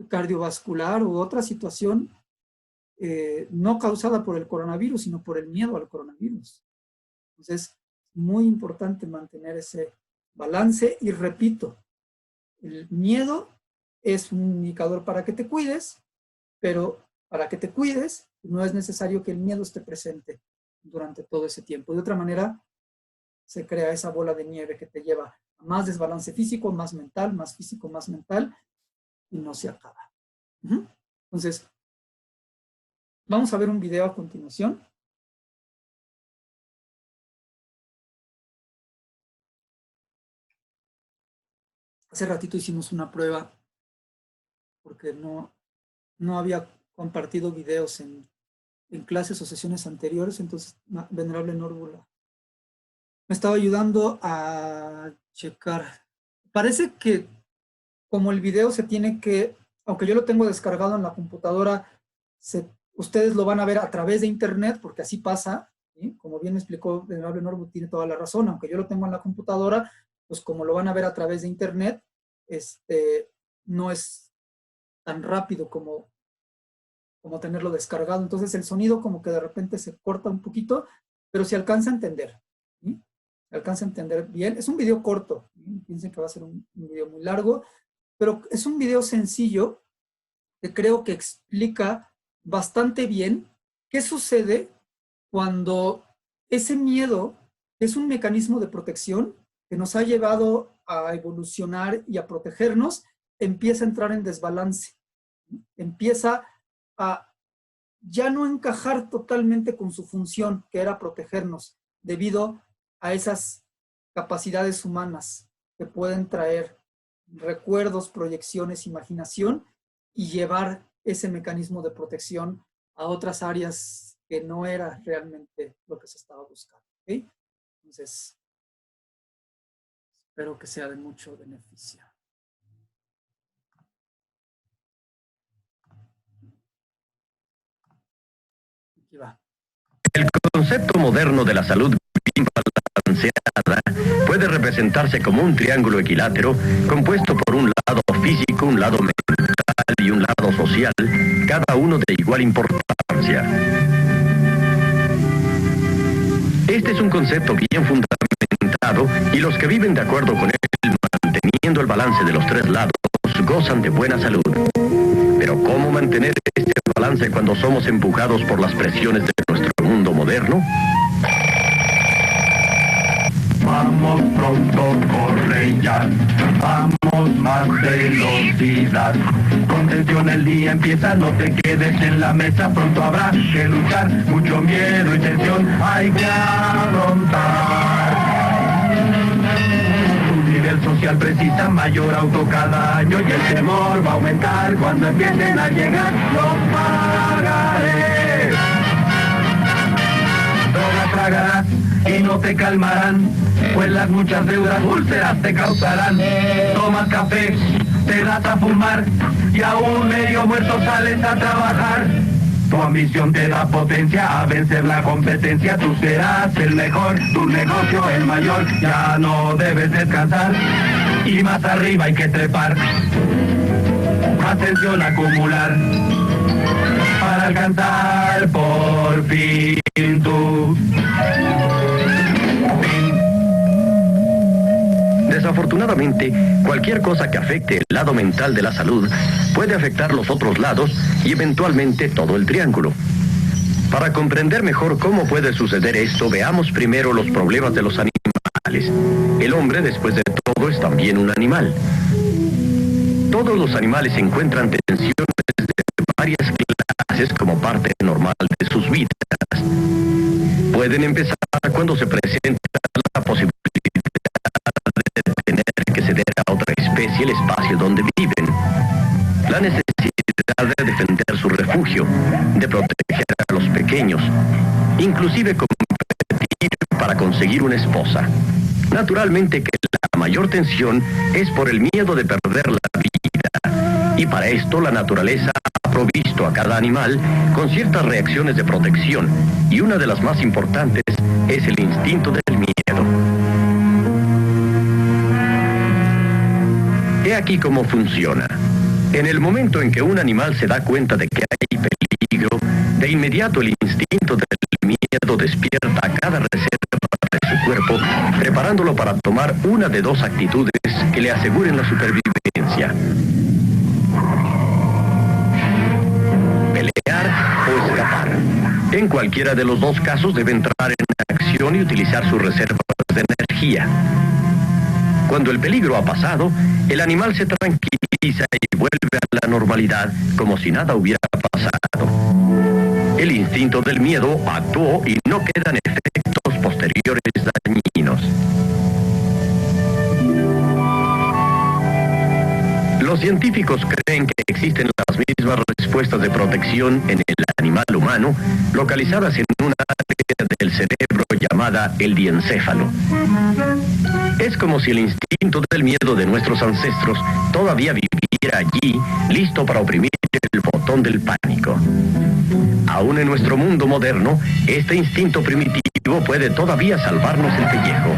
cardiovascular u otra situación no causada por el coronavirus, sino por el miedo al coronavirus. Entonces, es muy importante mantener ese balance y repito, el miedo es un indicador para que te cuides, pero para que te cuides no es necesario que el miedo esté presente durante todo ese tiempo. De otra manera, se crea esa bola de nieve que te lleva a más desbalance físico, más mental, más físico, más mental, y no se acaba. Entonces, vamos a ver un video a continuación. Hace ratito hicimos una prueba porque no había compartido videos en clases o sesiones anteriores, entonces Venerable Nórbula me estaba ayudando a checar. Parece que como el video se tiene que, aunque yo lo tengo descargado en la computadora, ustedes lo van a ver a través de internet, porque así pasa, ¿sí? Como bien explicó Venerable Nórbula, tiene toda la razón, aunque yo lo tengo en la computadora, pues como lo van a ver a través de internet, no es tan rápido como tenerlo descargado. Entonces el sonido como que de repente se corta un poquito, pero se alcanza a entender. ¿Sí? Se alcanza a entender bien. Es un video corto. ¿Sí? Piensen que va a ser un video muy largo, pero es un video sencillo que creo que explica bastante bien qué sucede cuando ese miedo es un mecanismo de protección que nos ha llevado a evolucionar y a protegernos, empieza a entrar en desbalance. Empieza a ya no encajar totalmente con su función, que era protegernos, debido a esas capacidades humanas que pueden traer recuerdos, proyecciones, imaginación y llevar ese mecanismo de protección a otras áreas que no era realmente lo que se estaba buscando. ¿Okay? Entonces, espero que sea de mucho beneficio. Aquí va. El concepto moderno de la salud bien balanceada puede representarse como un triángulo equilátero compuesto por un lado físico, un lado mental y un lado social, cada uno de igual importancia. Este es un concepto bien fundamentado y los que viven de acuerdo con él, manteniendo el balance de los tres lados, gozan de buena salud. Pero ¿cómo mantener este balance cuando somos empujados por las presiones de nuestro mundo moderno? Vamos pronto, corre ya, vamos más velocidad. Con tensión el día empieza, no te quedes en la mesa, pronto habrá que luchar, mucho miedo y tensión hay que afrontar. Tu nivel social precisa mayor auto cada año y el temor va a aumentar cuando empiecen a llegar los pagarés. Drogas tragarás y no te calmarán, pues las muchas deudas úlceras te causarán. Tomas café, te das a fumar y aún medio muerto sales a trabajar. Tu ambición te da potencia a vencer la competencia, tú serás el mejor, tu negocio el mayor, ya no debes descansar y más arriba hay que trepar. Atención a acumular para alcanzar por fin tu Desafortunadamente, cualquier cosa que afecte el lado mental de la salud puede afectar los otros lados y eventualmente todo el triángulo. Para comprender mejor cómo puede suceder esto, veamos primero los problemas de los animales. El hombre, después de todo, es también un animal. Todos los animales encuentran tensiones de varias clases como parte normal de sus vidas. Pueden empezar cuando se presenta la posibilidad de tener que ceder a otra especie el espacio donde viven. La necesidad de defender su refugio, de proteger a los pequeños, inclusive competir para conseguir una esposa. Naturalmente que la mayor tensión es por el miedo de perder la vida. Y para esto la naturaleza ha provisto a cada animal con ciertas reacciones de protección, y una de las más importantes es el instinto del miedo. He aquí cómo funciona. En el momento en que un animal se da cuenta de que hay peligro, de inmediato el instinto del miedo despierta a cada reserva de su cuerpo, preparándolo para tomar una de dos actitudes que le aseguren la supervivencia: pelear o escapar. En cualquiera de los dos casos debe entrar en acción y utilizar sus reservas de energía. Cuando el peligro ha pasado, el animal se tranquiliza y vuelve a la normalidad como si nada hubiera pasado. El instinto del miedo actuó y no quedan efectos posteriores dañinos. Los científicos creen que existen las mismas respuestas de protección en el animal humano, localizadas en una área del cerebro llamada el diencéfalo. Es como si el instinto del miedo de nuestros ancestros todavía viviera allí, listo para oprimir el botón del pánico. Aún en nuestro mundo moderno, este instinto primitivo puede todavía salvarnos el pellejo.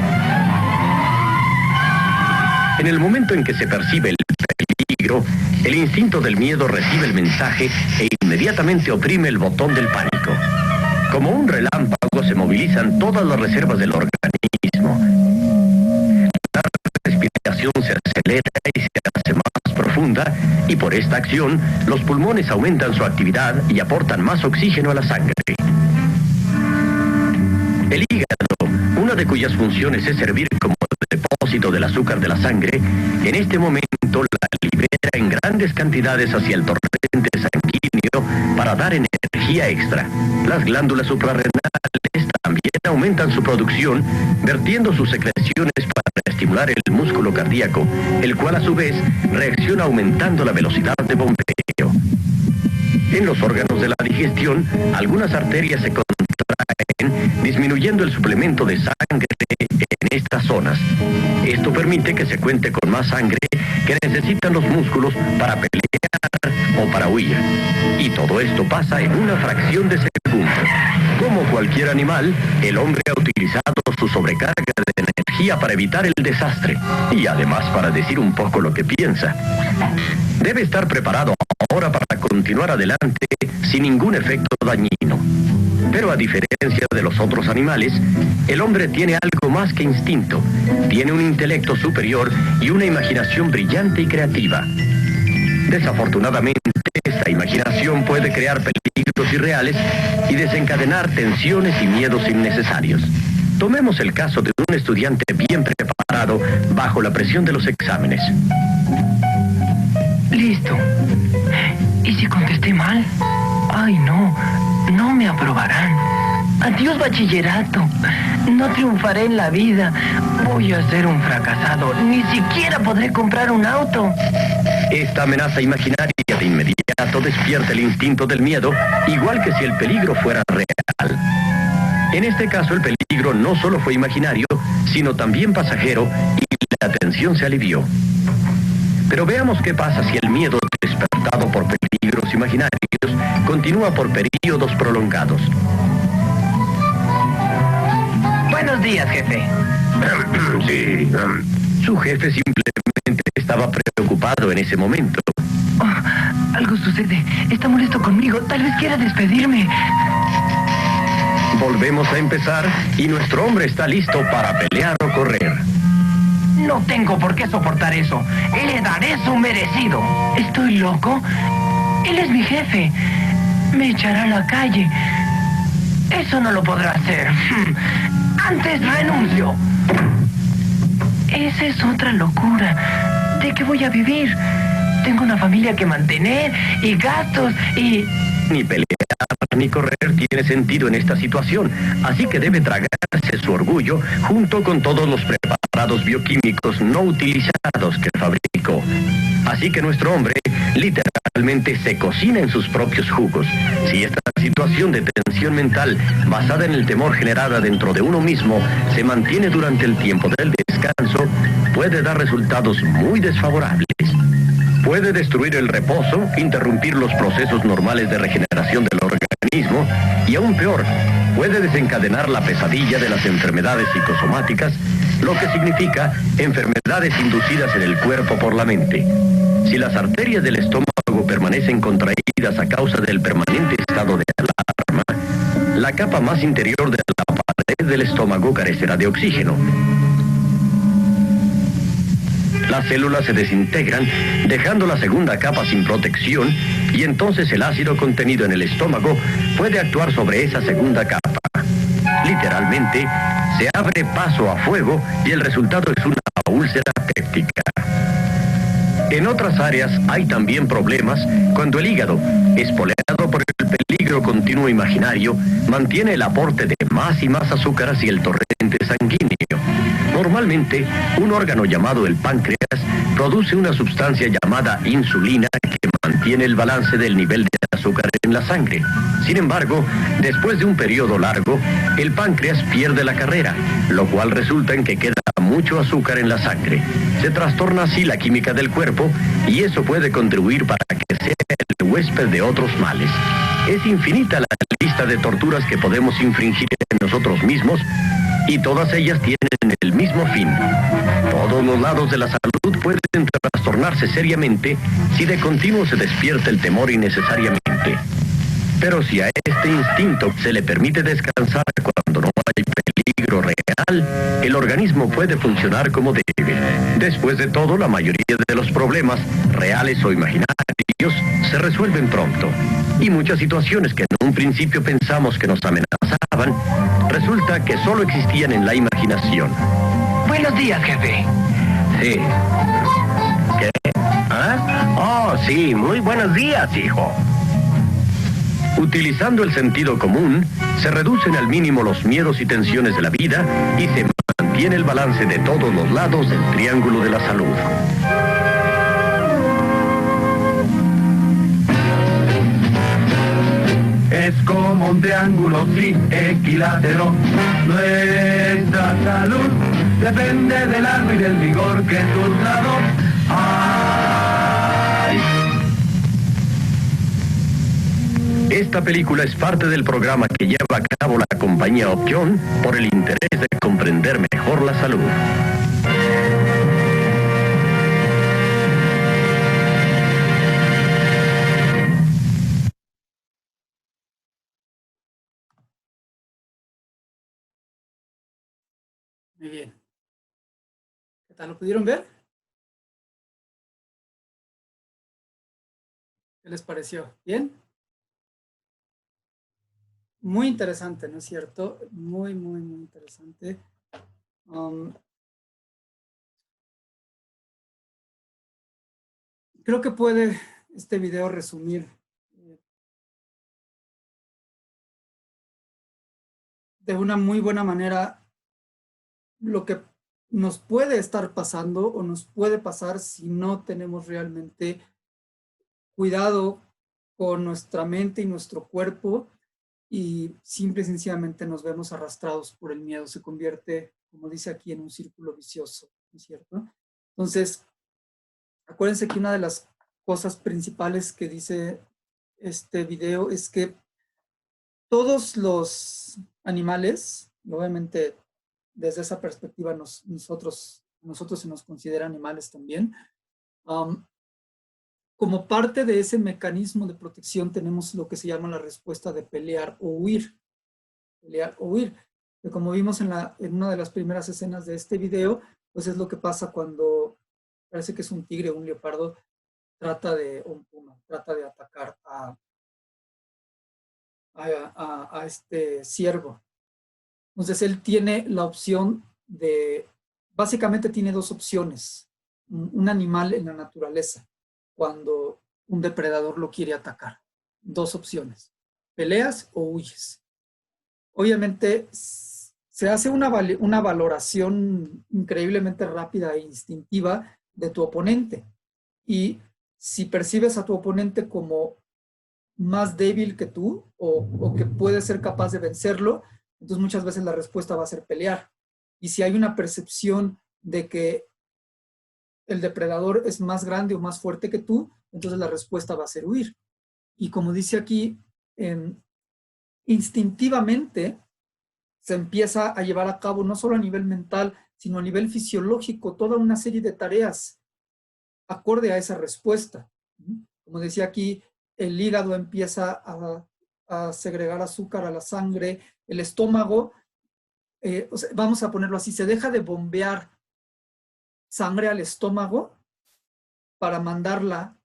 En el momento en que se percibe el peligro, el instinto del miedo recibe el mensaje e inmediatamente oprime el botón del pánico. Como un relámpago se movilizan todas las reservas del organismo. La respiración se acelera y se hace más profunda, y por esta acción los pulmones aumentan su actividad y aportan más oxígeno a la sangre. El hígado, una de cuyas funciones es servir como depósito del azúcar de la sangre, en este momento la libera en grandes cantidades hacia el torrente sanguíneo para dar energía extra. Las glándulas suprarrenales también aumentan su producción, vertiendo sus secreciones para estimular el músculo cardíaco, el cual a su vez reacciona aumentando la velocidad de bombeo. En los órganos de la digestión, algunas arterias se contraen, disminuyendo el suplemento de sangre en estas zonas. Esto permite que se cuente con más sangre que necesitan los músculos para pelear o para huir. Y todo esto pasa en una fracción de segundo. Como cualquier animal, el hombre ha utilizado su sobrecarga de energía para evitar el desastre y además para decir un poco lo que piensa. Debe estar preparado ahora para continuar adelante sin ningún efecto dañino. Pero a diferencia de los otros animales, el hombre tiene algo más que instinto. Tiene un intelecto superior y una imaginación brillante y creativa. Desafortunadamente, esta imaginación puede crear peligros irreales y desencadenar tensiones y miedos innecesarios. Tomemos el caso de un estudiante bien preparado bajo la presión de los exámenes. Listo. ¿Y si contesté mal? Ay, no me aprobarán. Adiós, bachillerato. No triunfaré en la vida. Voy a ser un fracasado. Ni siquiera podré comprar un auto. Esta amenaza imaginaria de inmediato despierta el instinto del miedo, igual que si el peligro fuera real. En este caso, el peligro no solo fue imaginario, sino también pasajero, y la tensión se alivió. Pero veamos qué pasa si el miedo despertado por peligros imaginarios continúa por períodos prolongados. Buenos días, jefe. Sí, su jefe simplemente estaba preocupado en ese momento. Oh, algo sucede. Está molesto conmigo. Tal vez quiera despedirme. Volvemos a empezar y nuestro hombre está listo para pelear o correr. No tengo por qué soportar eso. Le daré su merecido. ¿Estoy loco? Él es mi jefe. Me echará a la calle. Eso no lo podrá hacer. Antes renuncio. Esa es otra locura. ¿De qué voy a vivir? Tengo una familia que mantener y gastos y... Ni pelear ni correr tiene sentido en esta situación, así que debe tragarse su orgullo junto con todos los preparados bioquímicos no utilizados que fabricó. Así que nuestro hombre literalmente se cocina en sus propios jugos. Si esta situación de tensión mental basada en el temor generada dentro de uno mismo se mantiene durante el tiempo del descanso, puede dar resultados muy desfavorables. Puede destruir el reposo, interrumpir los procesos normales de regeneración del organismo y aún peor, puede desencadenar la pesadilla de las enfermedades psicosomáticas, lo que significa enfermedades inducidas en el cuerpo por la mente. Si las arterias del estómago permanecen contraídas a causa del permanente estado de alarma, la capa más interior de la pared del estómago carecerá de oxígeno. Las células se desintegran, dejando la segunda capa sin protección, y entonces el ácido contenido en el estómago puede actuar sobre esa segunda capa. Literalmente, se abre paso a fuego y el resultado es una úlcera péptica. En otras áreas hay también problemas cuando el hígado, espoleado por el peligro continuo imaginario, mantiene el aporte de más y más azúcar hacia el torrente sanguíneo. Normalmente, un órgano llamado el páncreas produce una sustancia llamada insulina que mantiene el balance del nivel de azúcar en la sangre. Sin embargo, después de un periodo largo, el páncreas pierde la carrera, lo cual resulta en que queda mucho azúcar en la sangre. Se trastorna así la química del cuerpo y eso puede contribuir para que sea el huésped de otros males. Es infinita la lista de torturas que podemos infringir en nosotros mismos y todas ellas tienen el mismo fin. Todos los lados de la salud pueden trastornarse seriamente si de continuo se despierta el temor innecesariamente. Pero si a este instinto se le permite descansar cuando no hay peligro real, el organismo puede funcionar como debe. Después de todo, la mayoría de los problemas, reales o imaginarios, se resuelven pronto. Y muchas situaciones que en un principio pensamos que nos amenazaban, resulta que solo existían en la imaginación. Buenos días, jefe. Sí. ¿Qué? ¿Ah? Oh, sí, muy buenos días, hijo. Utilizando el sentido común, se reducen al mínimo los miedos y tensiones de la vida y se mantiene el balance de todos los lados del triángulo de la salud. Es como un triángulo, sí, equilátero. Nuestra salud depende del ánimo y del vigor que en tus lados hay. Esta película es parte del programa que lleva a cabo la compañía Option por el interés de comprender mejor la salud. Muy bien. ¿Qué tal? ¿Lo pudieron ver? ¿Qué les pareció? ¿Bien? Muy interesante, ¿no es cierto? Muy, muy, muy interesante. Creo que puede este video resumir de una muy buena manera lo que nos puede estar pasando o nos puede pasar si no tenemos realmente cuidado con nuestra mente y nuestro cuerpo y simple y sencillamente nos vemos arrastrados por el miedo. Se convierte, como dice aquí, en un círculo vicioso, ¿no es cierto? Entonces, acuérdense que una de las cosas principales que dice este video es que todos los animales, obviamente desde esa perspectiva nosotros se nos considera animales también, como parte de ese mecanismo de protección tenemos lo que se llama la respuesta de pelear o huir. Pelear o huir. Que como vimos en una de las primeras escenas de este video, pues es lo que pasa cuando parece que es un tigre o un leopardo o un puma, trata de atacar a este ciervo. Entonces él tiene la opción básicamente tiene dos opciones, un animal en la naturaleza, cuando un depredador lo quiere atacar. Dos opciones, peleas o huyes. Obviamente se hace una valoración increíblemente rápida e instintiva de tu oponente. Y si percibes a tu oponente como más débil que tú o que puede ser capaz de vencerlo, entonces muchas veces la respuesta va a ser pelear. Y si hay una percepción de que el depredador es más grande o más fuerte que tú, entonces la respuesta va a ser huir. Y como dice aquí, instintivamente se empieza a llevar a cabo no solo a nivel mental, sino a nivel fisiológico, toda una serie de tareas acorde a esa respuesta. Como decía aquí, el hígado empieza a segregar azúcar a la sangre, el estómago, o sea, vamos a ponerlo así, se deja de bombear sangre al estómago para mandarla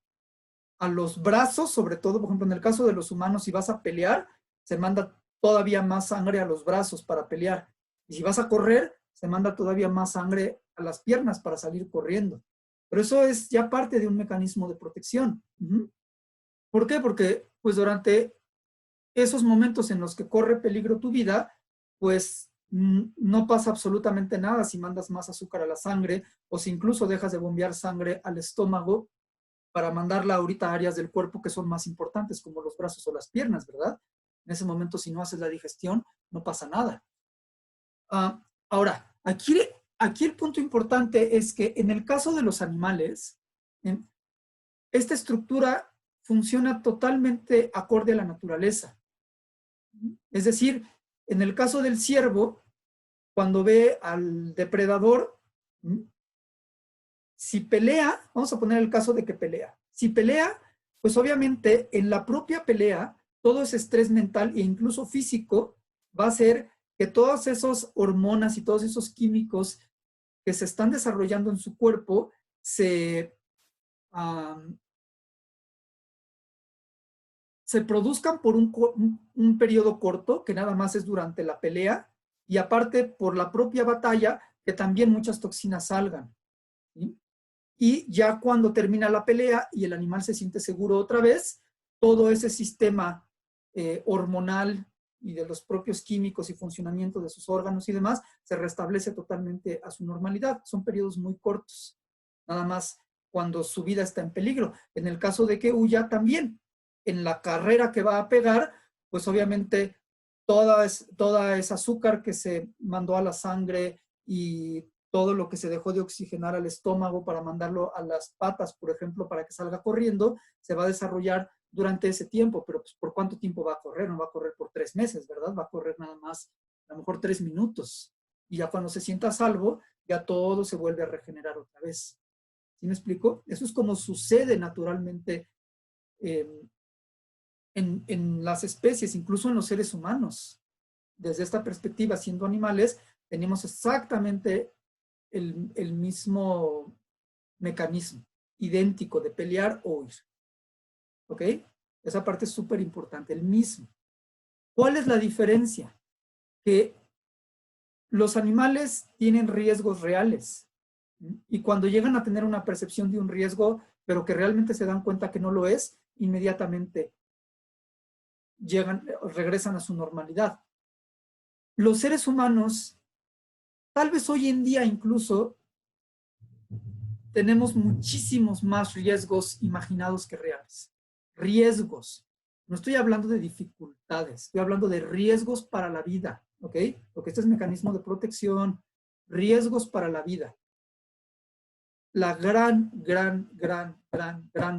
a los brazos, sobre todo, por ejemplo, en el caso de los humanos, si vas a pelear, se manda todavía más sangre a los brazos para pelear. Y si vas a correr, se manda todavía más sangre a las piernas para salir corriendo. Pero eso es ya parte de un mecanismo de protección. ¿Por qué? Porque pues durante esos momentos en los que corre peligro tu vida, pues no pasa absolutamente nada si mandas más azúcar a la sangre o si incluso dejas de bombear sangre al estómago para mandarla ahorita a áreas del cuerpo que son más importantes, como los brazos o las piernas, ¿verdad? En ese momento, si no haces la digestión, no pasa nada. Ahora, aquí el punto importante es que en el caso de los animales, esta estructura funciona totalmente acorde a la naturaleza. Es decir, en el caso del ciervo, cuando ve al depredador, si pelea, vamos a poner el caso de que pelea. Si pelea, pues obviamente en la propia pelea, todo ese estrés mental e incluso físico va a hacer que todas esas hormonas y todos esos químicos que se están desarrollando en su cuerpo se produzcan por un periodo corto, que nada más es durante la pelea, y aparte por la propia batalla, que también muchas toxinas salgan. ¿Sí? Y ya cuando termina la pelea y el animal se siente seguro otra vez, todo ese sistema hormonal y de los propios químicos y funcionamiento de sus órganos y demás, se restablece totalmente a su normalidad. Son periodos muy cortos, nada más cuando su vida está en peligro. En el caso de que huya también, en la carrera que va a pegar, pues obviamente toda esa azúcar que se mandó a la sangre y todo lo que se dejó de oxigenar al estómago para mandarlo a las patas, por ejemplo, para que salga corriendo, se va a desarrollar durante ese tiempo, pero pues ¿por cuánto tiempo va a correr? No va a correr por 3 meses, ¿verdad? Va a correr nada más, a lo mejor 3 minutos. Y ya cuando se sienta a salvo, ya todo se vuelve a regenerar otra vez. ¿Sí me explico? Eso es como sucede naturalmente en las especies, incluso en los seres humanos. Desde esta perspectiva, siendo animales, tenemos exactamente el mismo mecanismo, idéntico de pelear o huir. ¿Ok? Esa parte es súper importante, el mismo. ¿Cuál es la diferencia? Que los animales tienen riesgos reales. Y cuando llegan a tener una percepción de un riesgo, pero que realmente se dan cuenta que no lo es, inmediatamente regresan a su normalidad. Los seres humanos, tal vez hoy en día incluso, tenemos muchísimos más riesgos imaginados que reales. Riesgos. No estoy hablando de dificultades, estoy hablando de riesgos para la vida, ¿ok? Porque este es mecanismo de protección, riesgos para la vida. La gran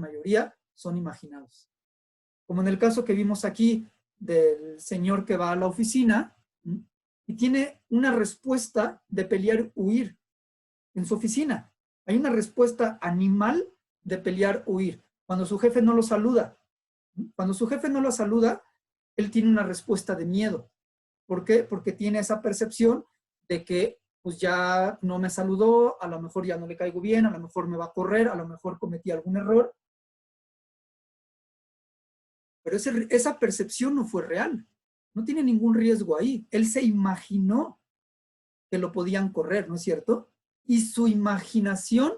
mayoría son imaginados. Como en el caso que vimos aquí del señor que va a la oficina y tiene una respuesta de pelear, huir en su oficina. Hay una respuesta animal de pelear, huir. Cuando su jefe no lo saluda. Cuando su jefe no lo saluda, él tiene una respuesta de miedo. ¿Por qué? Porque tiene esa percepción de que pues ya no me saludó, a lo mejor ya no le caigo bien, a lo mejor me va a correr, a lo mejor cometí algún error. Pero esa percepción no fue real. No tiene ningún riesgo ahí. Él se imaginó que lo podían correr, ¿no es cierto? Y su imaginación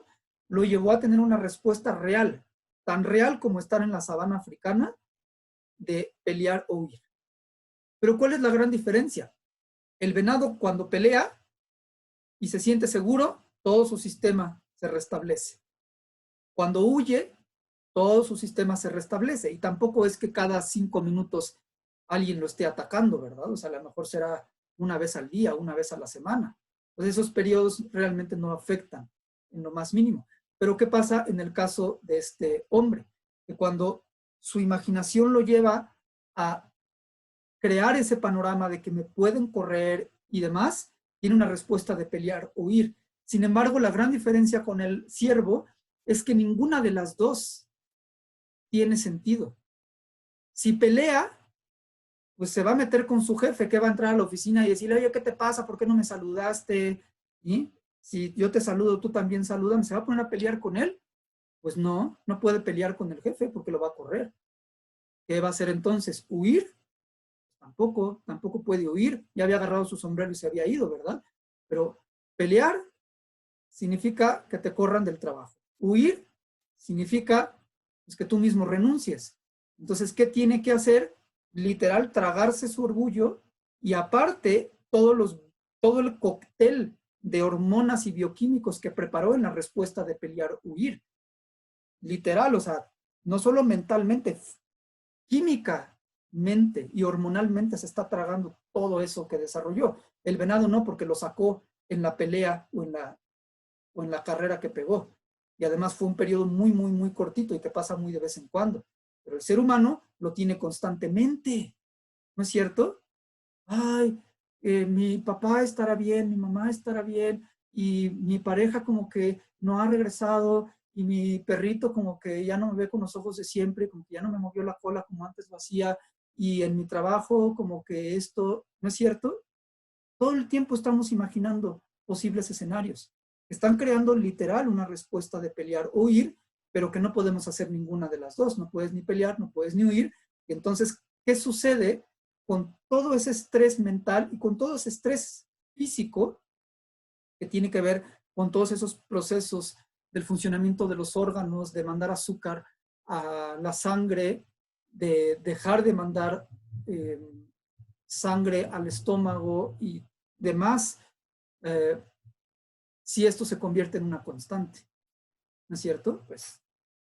lo llevó a tener una respuesta real, tan real como estar en la sabana africana de pelear o huir. Pero ¿cuál es la gran diferencia? El venado cuando pelea y se siente seguro, todo su sistema se restablece. Cuando huye, todo su sistema se restablece. Y tampoco es que cada 5 minutos alguien lo esté atacando, ¿verdad? O sea, a lo mejor será una vez al día, una vez a la semana. Entonces esos periodos realmente no afectan en lo más mínimo. Pero ¿qué pasa en el caso de este hombre? Que cuando su imaginación lo lleva a crear ese panorama de que me pueden correr y demás, tiene una respuesta de pelear o huir. Sin embargo, la gran diferencia con el ciervo es que ninguna de las dos tiene sentido. Si pelea, pues se va a meter con su jefe, que va a entrar a la oficina y decirle, oye, ¿qué te pasa? ¿Por qué no me saludaste? ¿Y si yo te saludo, tú también salúdame? ¿Se va a poner a pelear con él? Pues no, no puede pelear con el jefe porque lo va a correr. ¿Qué va a hacer entonces? ¿Huir? Tampoco puede huir. Ya había agarrado su sombrero y se había ido, ¿verdad? Pero pelear significa que te corran del trabajo. Huir significa pues, que tú mismo renuncies. Entonces, ¿qué tiene que hacer? Literal, tragarse su orgullo y aparte todo el cóctel de hormonas y bioquímicos que preparó en la respuesta de pelear-huir. Literal, o sea, no solo mentalmente, químicamente y hormonalmente se está tragando todo eso que desarrolló. El venado no, porque lo sacó en la pelea o en la carrera que pegó. Y además fue un periodo muy, muy, muy cortito y que pasa muy de vez en cuando. Pero el ser humano lo tiene constantemente, ¿no es cierto? Ay, mi papá estará bien, mi mamá estará bien, y mi pareja como que no ha regresado, y mi perrito como que ya no me ve con los ojos de siempre, como que ya no me movió la cola como antes lo hacía, y en mi trabajo como que esto, ¿no es cierto? Todo el tiempo estamos imaginando posibles escenarios. Están creando literal una respuesta de pelear o huir, pero que no podemos hacer ninguna de las dos. No puedes ni pelear, no puedes ni huir. Y entonces, ¿qué sucede con todo ese estrés mental y con todo ese estrés físico que tiene que ver con todos esos procesos del funcionamiento de los órganos, de mandar azúcar a la sangre, de dejar de mandar sangre al estómago y demás, si esto se convierte en una constante, ¿no es cierto? Pues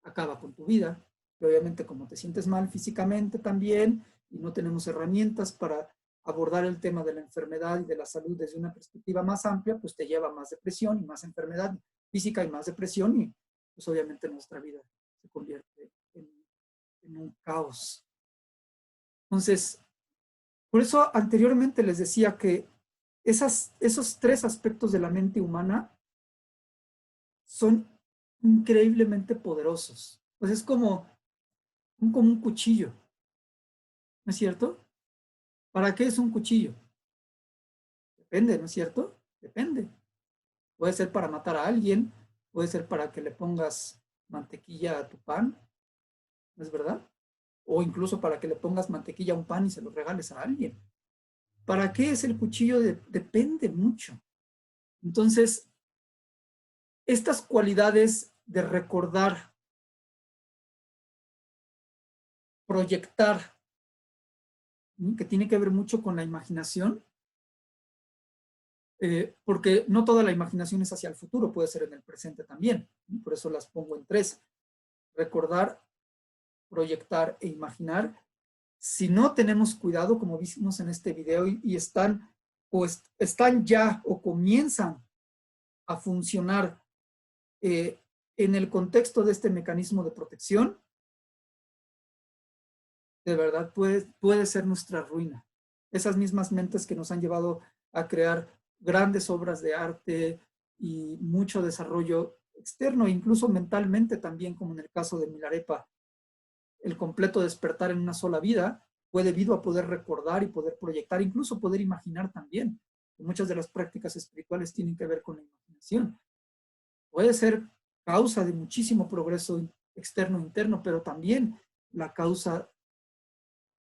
acaba con tu vida. Y obviamente como te sientes mal físicamente también y no tenemos herramientas para abordar el tema de la enfermedad y de la salud desde una perspectiva más amplia, pues te lleva a más depresión y más enfermedad física y más depresión y pues obviamente nuestra vida se convierte en un caos. Entonces, por eso anteriormente les decía que esos 3 aspectos de la mente humana son increíblemente poderosos. Pues es como un cuchillo, ¿no es cierto? ¿Para qué es un cuchillo? Depende, ¿no es cierto? Depende. Puede ser para matar a alguien, puede ser para que le pongas mantequilla a tu pan, ¿no es verdad? O incluso para que le pongas mantequilla a un pan y se lo regales a alguien. ¿Para qué es el cuchillo? Depende mucho. Entonces, estas cualidades de recordar, proyectar, que tiene que ver mucho con la imaginación, porque no toda la imaginación es hacia el futuro, puede ser en el presente también. Por eso las pongo en 3. Recordar, proyectar e imaginar. Si no tenemos cuidado, como vimos en este video, y están ya o comienzan a funcionar en el contexto de este mecanismo de protección, de verdad puede ser nuestra ruina. Esas mismas mentes que nos han llevado a crear grandes obras de arte y mucho desarrollo externo, incluso mentalmente también, como en el caso de Milarepa, el completo despertar en una sola vida, fue debido a poder recordar y poder proyectar, incluso poder imaginar también. Muchas de las prácticas espirituales tienen que ver con la imaginación. Puede ser causa de muchísimo progreso externo e interno, pero también la causa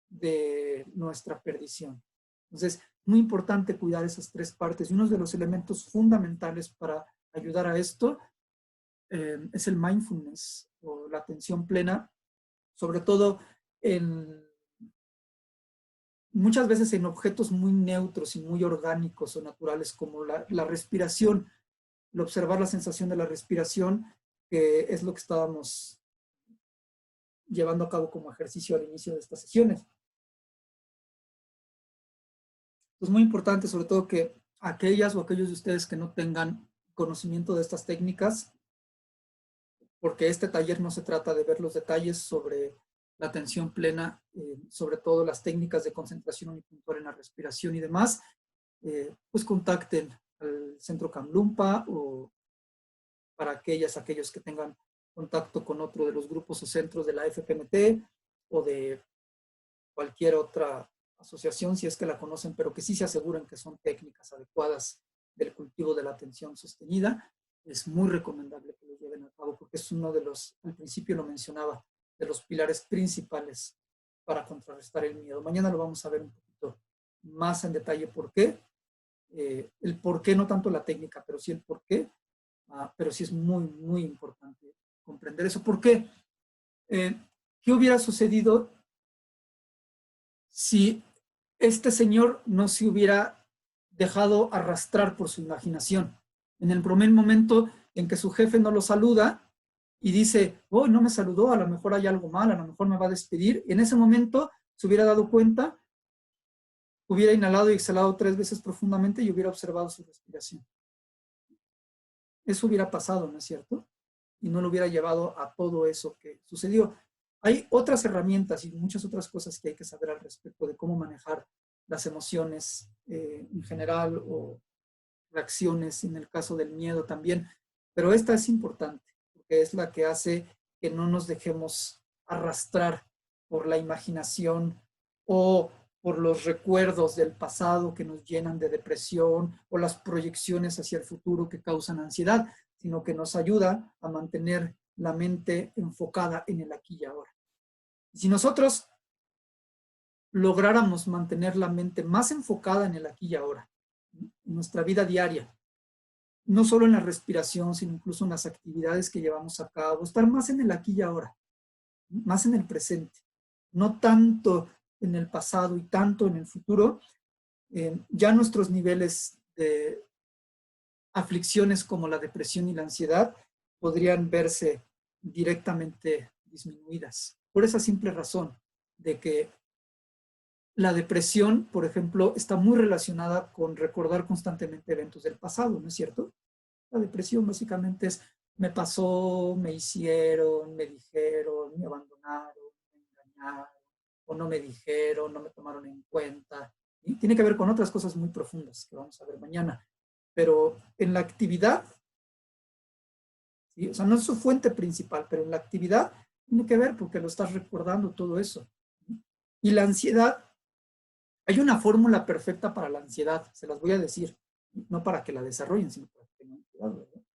de nuestra perdición. Entonces, muy importante cuidar esas 3 partes. Y uno de los elementos fundamentales para ayudar a esto es el mindfulness o la atención plena, sobre todo muchas veces en objetos muy neutros y muy orgánicos o naturales como la respiración, el observar la sensación de la respiración, que es lo que estábamos llevando a cabo como ejercicio al inicio de estas sesiones. Es muy importante, sobre todo, que aquellas o aquellos de ustedes que no tengan conocimiento de estas técnicas, porque este taller no se trata de ver los detalles sobre la atención plena, sobre todo las técnicas de concentración unipuntual en la respiración y demás, pues contacten al Centro Kamloopa, o para aquellos que tengan contacto con otro de los grupos o centros de la FPMT o de cualquier otra asociación, si es que la conocen, pero que sí se aseguren que son técnicas adecuadas del cultivo de la atención sostenida. Es muy recomendable que lo lleven a cabo, porque es uno de los, al principio lo mencionaba, de los pilares principales para contrarrestar el miedo. Mañana lo vamos a ver un poquito más en detalle por qué. El por qué, no tanto la técnica, pero sí el por qué. Pero sí es muy, muy importante comprender eso. ¿Por qué? ¿Qué hubiera sucedido si este señor no se hubiera dejado arrastrar por su imaginación? En el primer momento en que su jefe no lo saluda y dice, oh, no me saludó, a lo mejor hay algo mal, a lo mejor me va a despedir, en ese momento se hubiera dado cuenta, hubiera inhalado y exhalado 3 veces profundamente y hubiera observado su respiración. Eso hubiera pasado, ¿no es cierto? Y no lo hubiera llevado a todo eso que sucedió. Hay otras herramientas y muchas otras cosas que hay que saber al respecto de cómo manejar las emociones en general, o reacciones en el caso del miedo también, pero esta es importante porque es la que hace que no nos dejemos arrastrar por la imaginación o por los recuerdos del pasado que nos llenan de depresión, o las proyecciones hacia el futuro que causan ansiedad, sino que nos ayuda a mantener la mente enfocada en el aquí y ahora. Y si nosotros lográramos mantener la mente más enfocada en el aquí y ahora, en nuestra vida diaria, no solo en la respiración, sino incluso en las actividades que llevamos a cabo, estar más en el aquí y ahora, más en el presente, no tanto en el pasado y tanto en el futuro, ya nuestros niveles de aflicciones como la depresión y la ansiedad podrían verse directamente disminuidas. Por esa simple razón de que la depresión, por ejemplo, está muy relacionada con recordar constantemente eventos del pasado, ¿no es cierto? La depresión básicamente es, me pasó, me hicieron, me dijeron, me abandonaron, me engañaron, o no me dijeron, no me tomaron en cuenta. ¿Sí? Tiene que ver con otras cosas muy profundas que vamos a ver mañana. Pero en la actividad, ¿sí? O sea, no es su fuente principal, pero en la actividad tiene que ver porque lo estás recordando todo eso. ¿Sí? Y la ansiedad, hay una fórmula perfecta para la ansiedad, se las voy a decir, no para que la desarrollen, sino para que tengan cuidado, ¿verdad?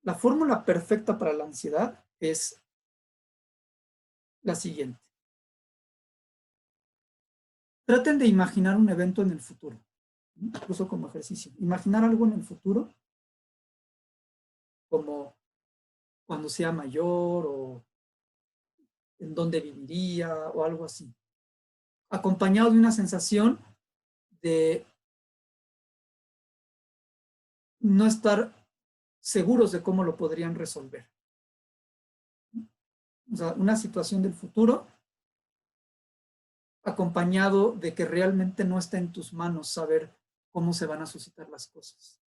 La fórmula perfecta para la ansiedad es la siguiente. Traten de imaginar un evento en el futuro, incluso como ejercicio. Imaginar algo en el futuro, como cuando sea mayor, o en dónde viviría, o algo así. Acompañado de una sensación de no estar seguros de cómo lo podrían resolver. O sea, una situación del futuro acompañado de que realmente no está en tus manos saber cómo se van a suscitar las cosas.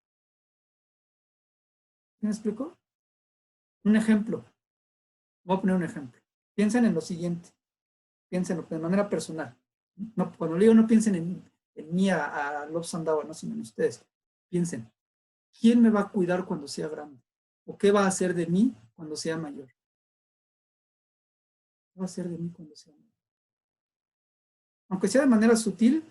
¿Me explico? Un ejemplo. Voy a poner un ejemplo. Piensen en lo siguiente. Piensen de manera personal. No, cuando le digo no piensen en mí, a Love Sandawa, no, sino en ustedes. Piensen, ¿quién me va a cuidar cuando sea grande? ¿O qué va a hacer de mí cuando sea mayor? ¿Qué va a hacer de mí cuando sea mayor? Aunque sea de manera sutil,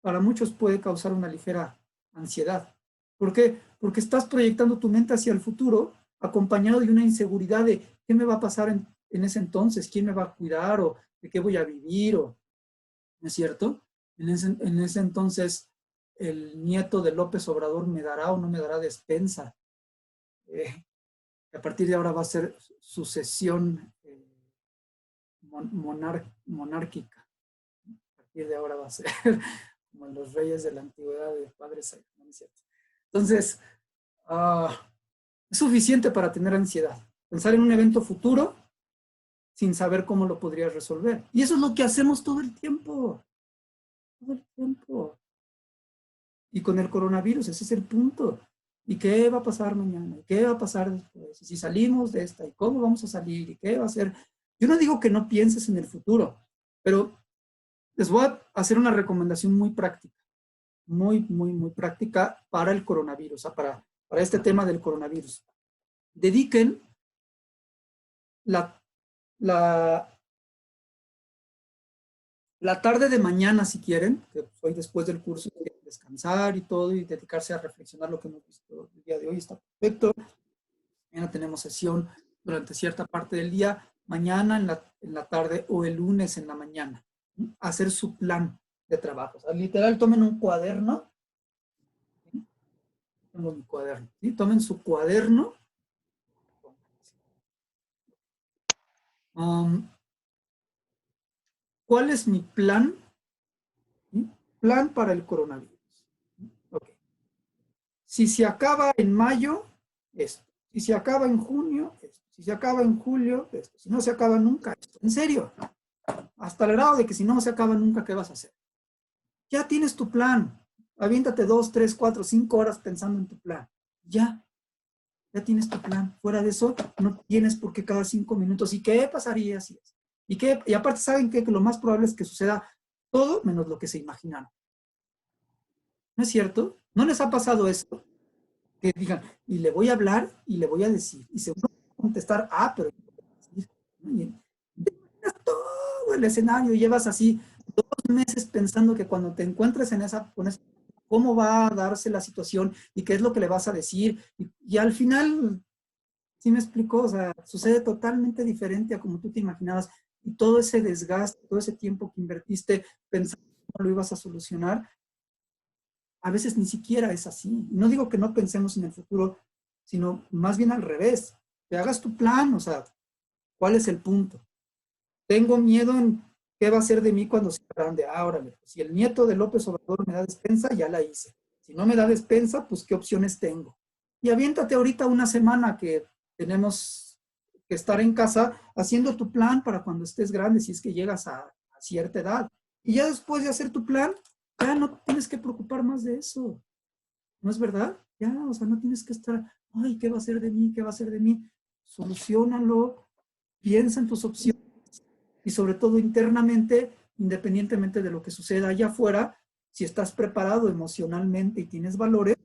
para muchos puede causar una ligera ansiedad. ¿Por qué? Porque estás proyectando tu mente hacia el futuro, acompañado de una inseguridad de qué me va a pasar en ese entonces, quién me va a cuidar, o de qué voy a vivir, o, ¿no es cierto? En ese entonces, el nieto de López Obrador me dará o no me dará despensa. A partir de ahora va a ser sucesión monárquica. A partir de ahora va a ser como los reyes de la antigüedad de padres. ¿No es cierto? Entonces, es suficiente para tener ansiedad. Pensar en un evento futuro, sin saber cómo lo podrías resolver. Y eso es lo que hacemos todo el tiempo. Todo el tiempo. Y con el coronavirus, ese es el punto. ¿Y qué va a pasar mañana? ¿Y qué va a pasar después? ¿Y si salimos de esta? ¿Y cómo vamos a salir? ¿Y qué va a hacer? Yo no digo que no pienses en el futuro, pero les voy a hacer una recomendación muy práctica, muy, muy, muy práctica para el coronavirus, o sea, para este tema del coronavirus. Dediquen la tarde de mañana, si quieren, que hoy después del curso descansar y todo, y dedicarse a reflexionar lo que hemos visto el día de hoy, está perfecto. Mañana tenemos sesión durante cierta parte del día, mañana en la tarde o el lunes en la mañana. Hacer su plan de trabajo. O sea, literal, tomen un cuaderno. ¿Sí? Tengo mi cuaderno. ¿Sí? Tomen su cuaderno. ¿Cuál es mi plan? ¿Sí? Plan para el coronavirus. Okay. Si se acaba en mayo, esto. Si se acaba en junio, esto. Si se acaba en julio, esto. Si no se acaba nunca, esto. En serio. Hasta el grado de que si no se acaba nunca, ¿qué vas a hacer? Ya tienes tu plan. Aviéntate 2, 3, 4, 5 horas pensando en tu plan. Ya tienes tu plan. Fuera de eso, no tienes por qué cada 5 minutos. ¿Y qué pasaría si es? Y aparte, ¿saben qué? Que lo más probable es que suceda todo menos lo que se imaginaron. ¿No es cierto? ¿No les ha pasado eso? Que digan, y le voy a hablar y le voy a decir. Y se va a contestar, pero y todo el escenario, llevas así 2 meses pensando que cuando te encuentres en cómo va a darse la situación y qué es lo que le vas a decir. Y al final, ¿sí me explicó? O sea, sucede totalmente diferente a como tú te imaginabas. Y todo ese desgaste, todo ese tiempo que invertiste pensando cómo lo ibas a solucionar, a veces ni siquiera es así. No digo que no pensemos en el futuro, sino más bien al revés. Que hagas tu plan, o sea, ¿cuál es el punto? Tengo miedo en qué va a ser de mí cuando sea grande. Órale, pues, si el nieto de López Obrador me da despensa, ya la hice. Si no me da despensa, pues ¿qué opciones tengo? Y aviéntate ahorita una semana que tenemos que estar en casa haciendo tu plan para cuando estés grande, si es que llegas a cierta edad. Y ya después de hacer tu plan, ya no tienes que preocupar más de eso. ¿No es verdad? Ya, o sea, no tienes que estar, ay, ¿qué va a ser de mí? ¿Qué va a ser de mí? Soluciónalo, piensa en tus opciones y sobre todo internamente, independientemente de lo que suceda allá afuera, si estás preparado emocionalmente y tienes valores,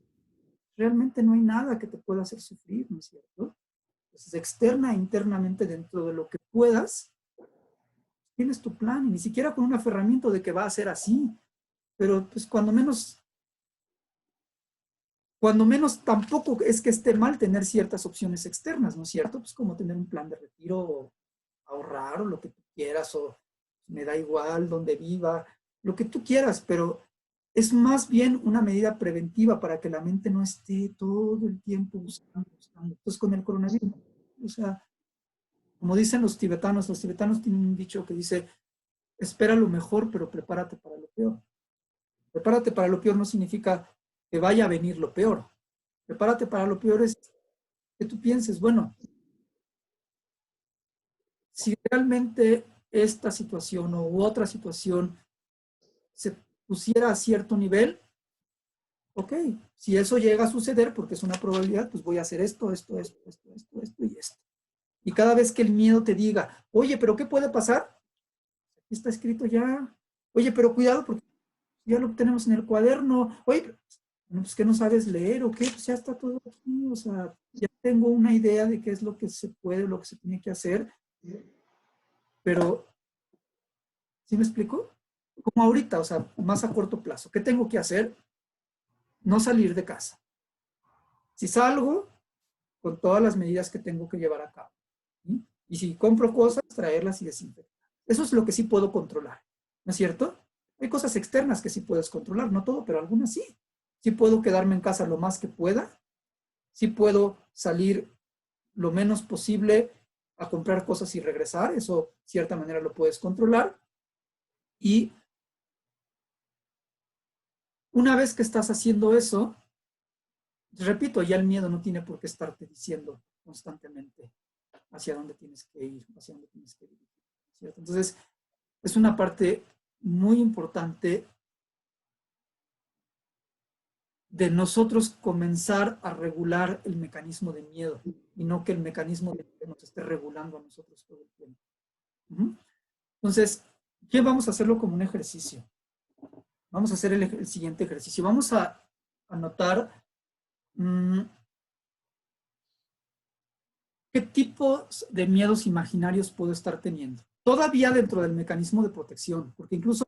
realmente no hay nada que te pueda hacer sufrir, ¿no es cierto? Entonces, externa e internamente, dentro de lo que puedas, tienes tu plan, y ni siquiera con un aferramiento de que va a ser así, pero pues cuando menos tampoco es que esté mal tener ciertas opciones externas, ¿no es cierto? Pues como tener un plan de retiro, o ahorrar, o lo que tú quieras, o me da igual donde viva, lo que tú quieras, pero es más bien una medida preventiva para que la mente no esté todo el tiempo buscando. Entonces con el coronavirus, o sea, como dicen los tibetanos tienen un dicho que dice, espera lo mejor, pero prepárate para lo peor. Prepárate para lo peor no significa que vaya a venir lo peor. Prepárate para lo peor es que tú pienses, bueno, si realmente esta situación u otra situación se pusiera a cierto nivel, ok, si eso llega a suceder, porque es una probabilidad, pues voy a hacer esto y esto. Y cada vez que el miedo te diga, oye, pero ¿qué puede pasar? Aquí está escrito ya. Oye, pero cuidado porque ya lo tenemos en el cuaderno. Oye, pues ¿qué no sabes leer o qué? Pues ya está todo aquí, o sea, ya tengo una idea de qué es lo que se puede, lo que se tiene que hacer, pero, ¿sí me explico? Como ahorita, o sea, más a corto plazo. ¿Qué tengo que hacer? No salir de casa. Si salgo, con todas las medidas que tengo que llevar a cabo. ¿Sí? Y si compro cosas, traerlas y desinfectar. Eso es lo que sí puedo controlar, ¿no es cierto? Hay cosas externas que sí puedes controlar, no todo, pero algunas sí. Sí puedo quedarme en casa lo más que pueda. Sí puedo salir lo menos posible a comprar cosas y regresar. Eso, de cierta manera, lo puedes controlar. Y una vez que estás haciendo eso, repito, ya el miedo no tiene por qué estarte diciendo constantemente, hacia dónde tienes que ir, hacia dónde tienes que dirigir, ¿cierto? Entonces, es una parte muy importante de nosotros comenzar a regular el mecanismo de miedo y no que el mecanismo de miedo nos esté regulando a nosotros todo el tiempo. Entonces, ¿qué vamos a hacerlo como un ejercicio? Vamos a hacer el siguiente ejercicio. Vamos a anotar qué tipos de miedos imaginarios puedo estar teniendo. Todavía dentro del mecanismo de protección, porque incluso,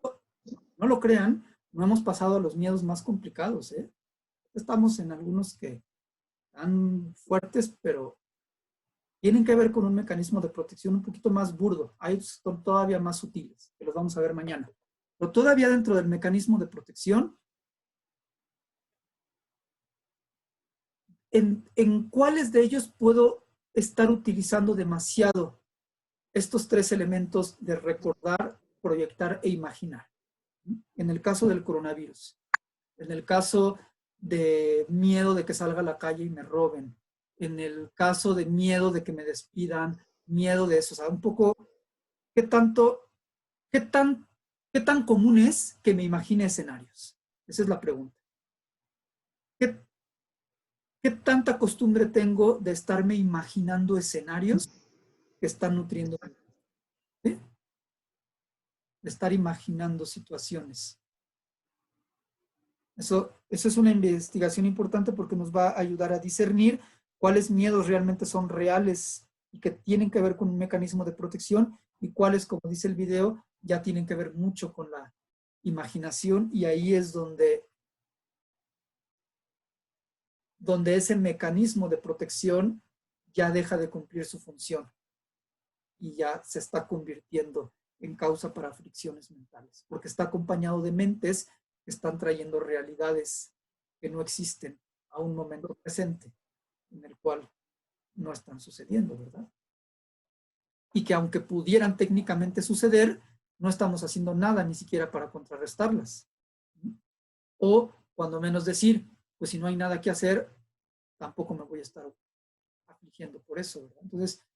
no lo crean, no hemos pasado a los miedos más complicados, ¿eh? Estamos en algunos que están fuertes, pero tienen que ver con un mecanismo de protección un poquito más burdo. Hay son todavía más sutiles, que los vamos a ver mañana. Pero todavía dentro del mecanismo de protección, ¿en cuáles de ellos puedo estar utilizando demasiado estos tres elementos de recordar, proyectar e imaginar? En el caso del coronavirus, en el caso de miedo de que salga a la calle y me roben, en el caso de miedo de que me despidan, miedo de eso, o sea, un poco, ¿qué tanto, qué tan, qué tan común es que me imagine escenarios? Esa es la pregunta. ¿Qué, qué tanta costumbre tengo de estarme imaginando escenarios que están nutriendo? ¿Sí? De estar imaginando situaciones. Eso es una investigación importante porque nos va a ayudar a discernir cuáles miedos realmente son reales y que tienen que ver con un mecanismo de protección y cuáles, como dice el video, ya tienen que ver mucho con la imaginación, y ahí es donde ese mecanismo de protección ya deja de cumplir su función y ya se está convirtiendo en causa para fricciones mentales, porque está acompañado de mentes que están trayendo realidades que no existen a un momento presente en el cual no están sucediendo, ¿verdad? Y que aunque pudieran técnicamente suceder, no estamos haciendo nada ni siquiera para contrarrestarlas. O cuando menos decir, pues si no hay nada que hacer, tampoco me voy a estar afligiendo por eso, ¿verdad? Entonces,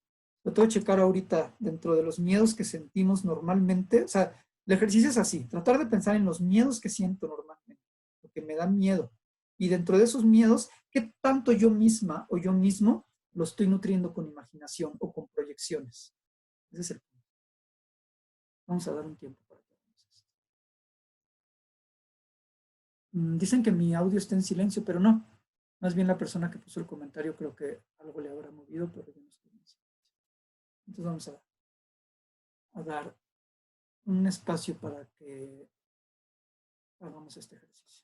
trato de checar ahorita dentro de los miedos que sentimos normalmente. O sea, el ejercicio es así, tratar de pensar en los miedos que siento normalmente, lo que me da miedo. Y dentro de esos miedos, ¿qué tanto yo misma o yo mismo lo estoy nutriendo con imaginación o con proyecciones? Ese es el punto. Vamos a dar un tiempo para que hagamos esto. Dicen que mi audio está en silencio, pero no. Más bien la persona que puso el comentario creo que algo le habrá movido, pero yo no estoy en silencio. Entonces vamos a dar un espacio para que hagamos este ejercicio.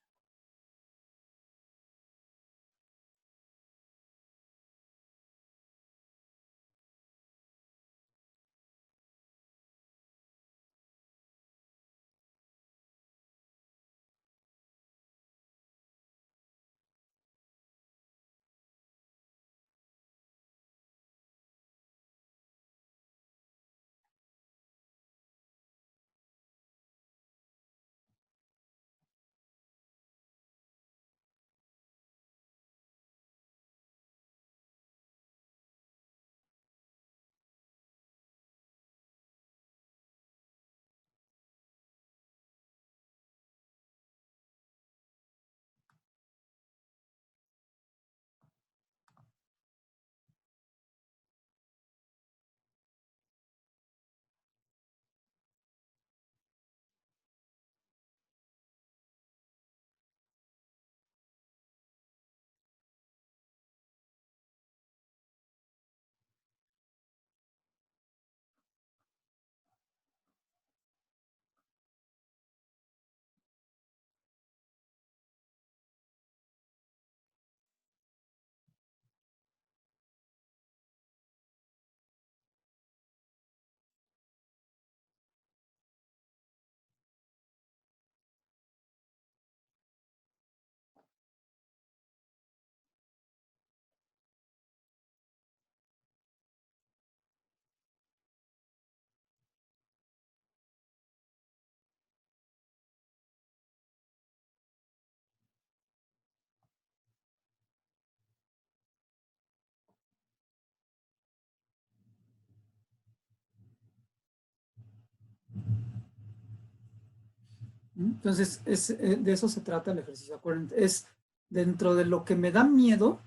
Entonces, de eso se trata el ejercicio. Acuérdense, es dentro de lo que me da miedo.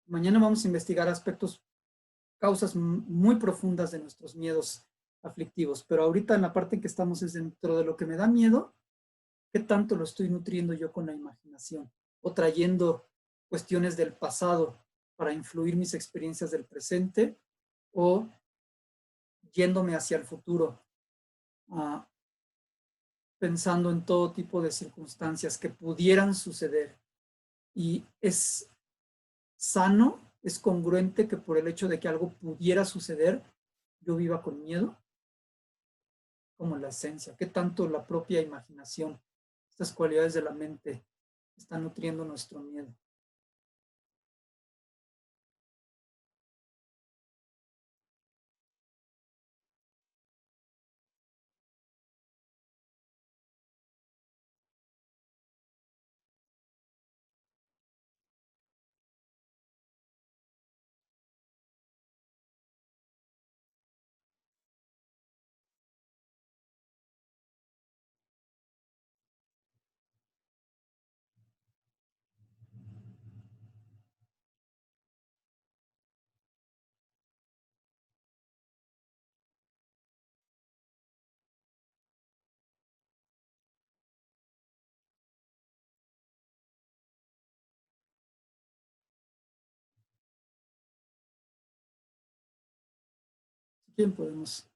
Mañana vamos a investigar aspectos, causas muy profundas de nuestros miedos aflictivos, pero ahorita en la parte en que estamos es dentro de lo que me da miedo, ¿qué tanto lo estoy nutriendo yo con la imaginación? O trayendo cuestiones del pasado para influir mis experiencias del presente, o yéndome hacia el futuro, pensando en todo tipo de circunstancias que pudieran suceder. Y es sano, es congruente que por el hecho de que algo pudiera suceder, yo viva con miedo, como la esencia. ¿Qué tanto la propia imaginación, estas cualidades de la mente, están nutriendo nuestro miedo? Bien, podemos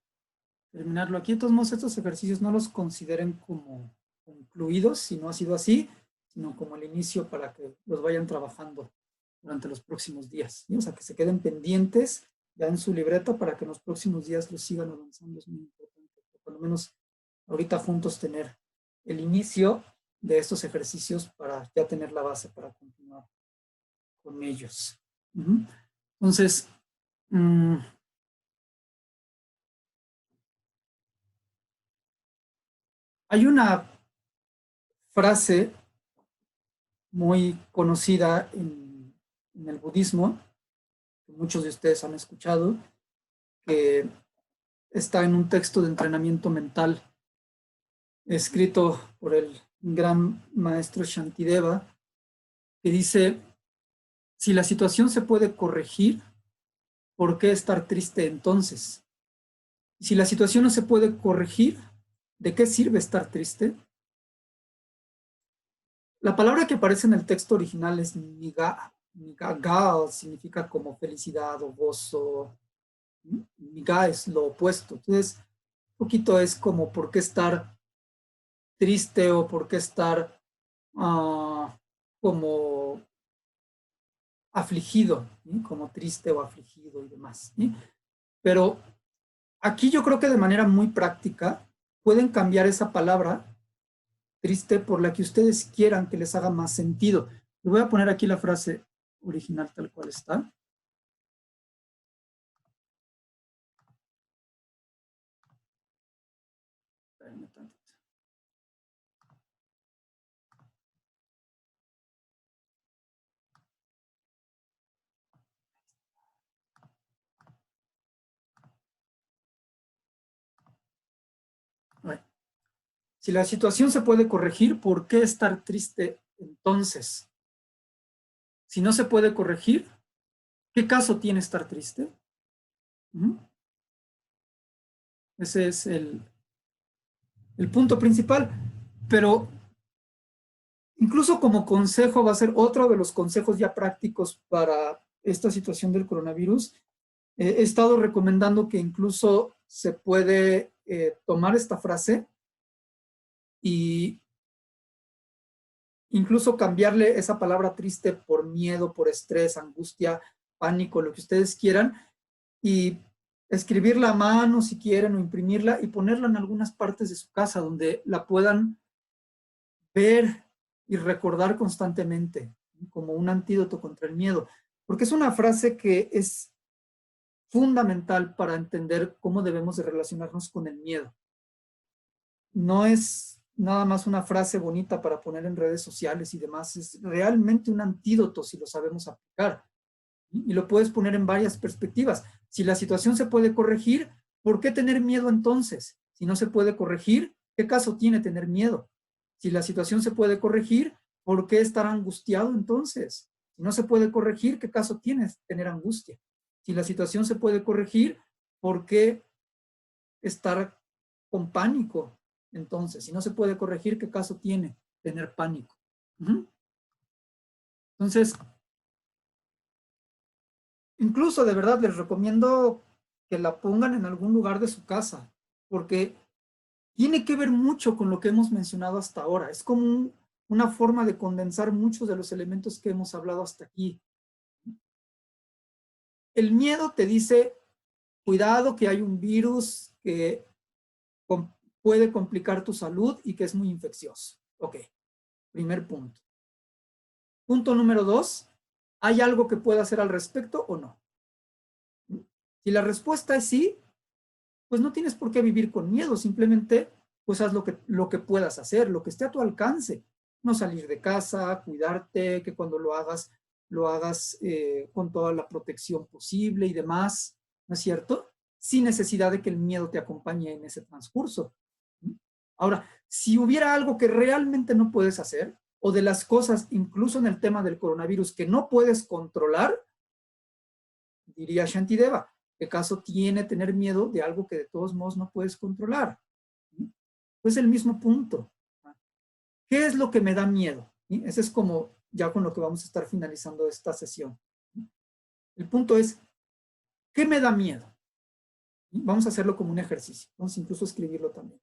terminarlo aquí. De todos modos, estos ejercicios no los consideren como concluidos, si no ha sido así, sino como el inicio para que los vayan trabajando durante los próximos días, ¿sí? O sea, que se queden pendientes ya en su libreta para que en los próximos días los sigan avanzando. Es muy importante, por lo menos ahorita juntos tener el inicio de estos ejercicios para ya tener la base para continuar con ellos. Entonces, hay una frase muy conocida en el budismo, que muchos de ustedes han escuchado, que está en un texto de entrenamiento mental escrito por el gran maestro Shantideva, que dice: si la situación se puede corregir, ¿por qué estar triste entonces? Y si la situación no se puede corregir, ¿de qué sirve estar triste? La palabra que aparece en el texto original es niga. Niga significa como felicidad o gozo. Niga es lo opuesto. Entonces, un poquito es como por qué estar triste o por qué estar como afligido, ¿sí? Como triste o afligido y demás, ¿sí? Pero aquí yo creo que de manera muy práctica pueden cambiar esa palabra triste por la que ustedes quieran que les haga más sentido. Les voy a poner aquí la frase original tal cual está. Bueno, si la situación se puede corregir, ¿por qué estar triste entonces? Si no se puede corregir, ¿qué caso tiene estar triste? Ese es el punto principal. Pero incluso como consejo, va a ser otro de los consejos ya prácticos para esta situación del coronavirus. He estado recomendando que incluso se puede tomar esta frase y incluso cambiarle esa palabra triste por miedo, por estrés, angustia, pánico, lo que ustedes quieran, y escribirla a mano si quieren o imprimirla y ponerla en algunas partes de su casa donde la puedan ver y recordar constantemente como un antídoto contra el miedo, porque es una frase que es fundamental para entender cómo debemos de relacionarnos con el miedo. No es nada más una frase bonita para poner en redes sociales y demás, es realmente un antídoto si lo sabemos aplicar. Y lo puedes poner en varias perspectivas. Si la situación se puede corregir, ¿por qué tener miedo entonces? Si no se puede corregir, ¿qué caso tiene tener miedo? Si la situación se puede corregir, ¿por qué estar angustiado entonces? Si no se puede corregir, ¿qué caso tiene tener angustia? Si la situación se puede corregir, ¿por qué estar con pánico? Entonces, si no se puede corregir, ¿qué caso tiene tener pánico? Entonces, incluso de verdad les recomiendo que la pongan en algún lugar de su casa, porque tiene que ver mucho con lo que hemos mencionado hasta ahora. Es como una forma de condensar muchos de los elementos que hemos hablado hasta aquí. El miedo te dice, cuidado que hay un virus que puede complicar tu salud y que es muy infeccioso. Ok, primer punto. Punto número 2, ¿hay algo que pueda hacer al respecto o no? Si la respuesta es sí, pues no tienes por qué vivir con miedo, simplemente pues haz lo que puedas hacer, lo que esté a tu alcance. No salir de casa, cuidarte, que cuando lo hagas con toda la protección posible y demás, ¿no es cierto? Sin necesidad de que el miedo te acompañe en ese transcurso. Ahora, si hubiera algo que realmente no puedes hacer, o de las cosas, incluso en el tema del coronavirus, que no puedes controlar, diría Shantideva, ¿qué caso tiene tener miedo de algo que de todos modos no puedes controlar? Pues el mismo punto. ¿Qué es lo que me da miedo? Ese es como ya con lo que vamos a estar finalizando esta sesión. El punto es, ¿qué me da miedo? Vamos a hacerlo como un ejercicio. Vamos incluso a escribirlo también.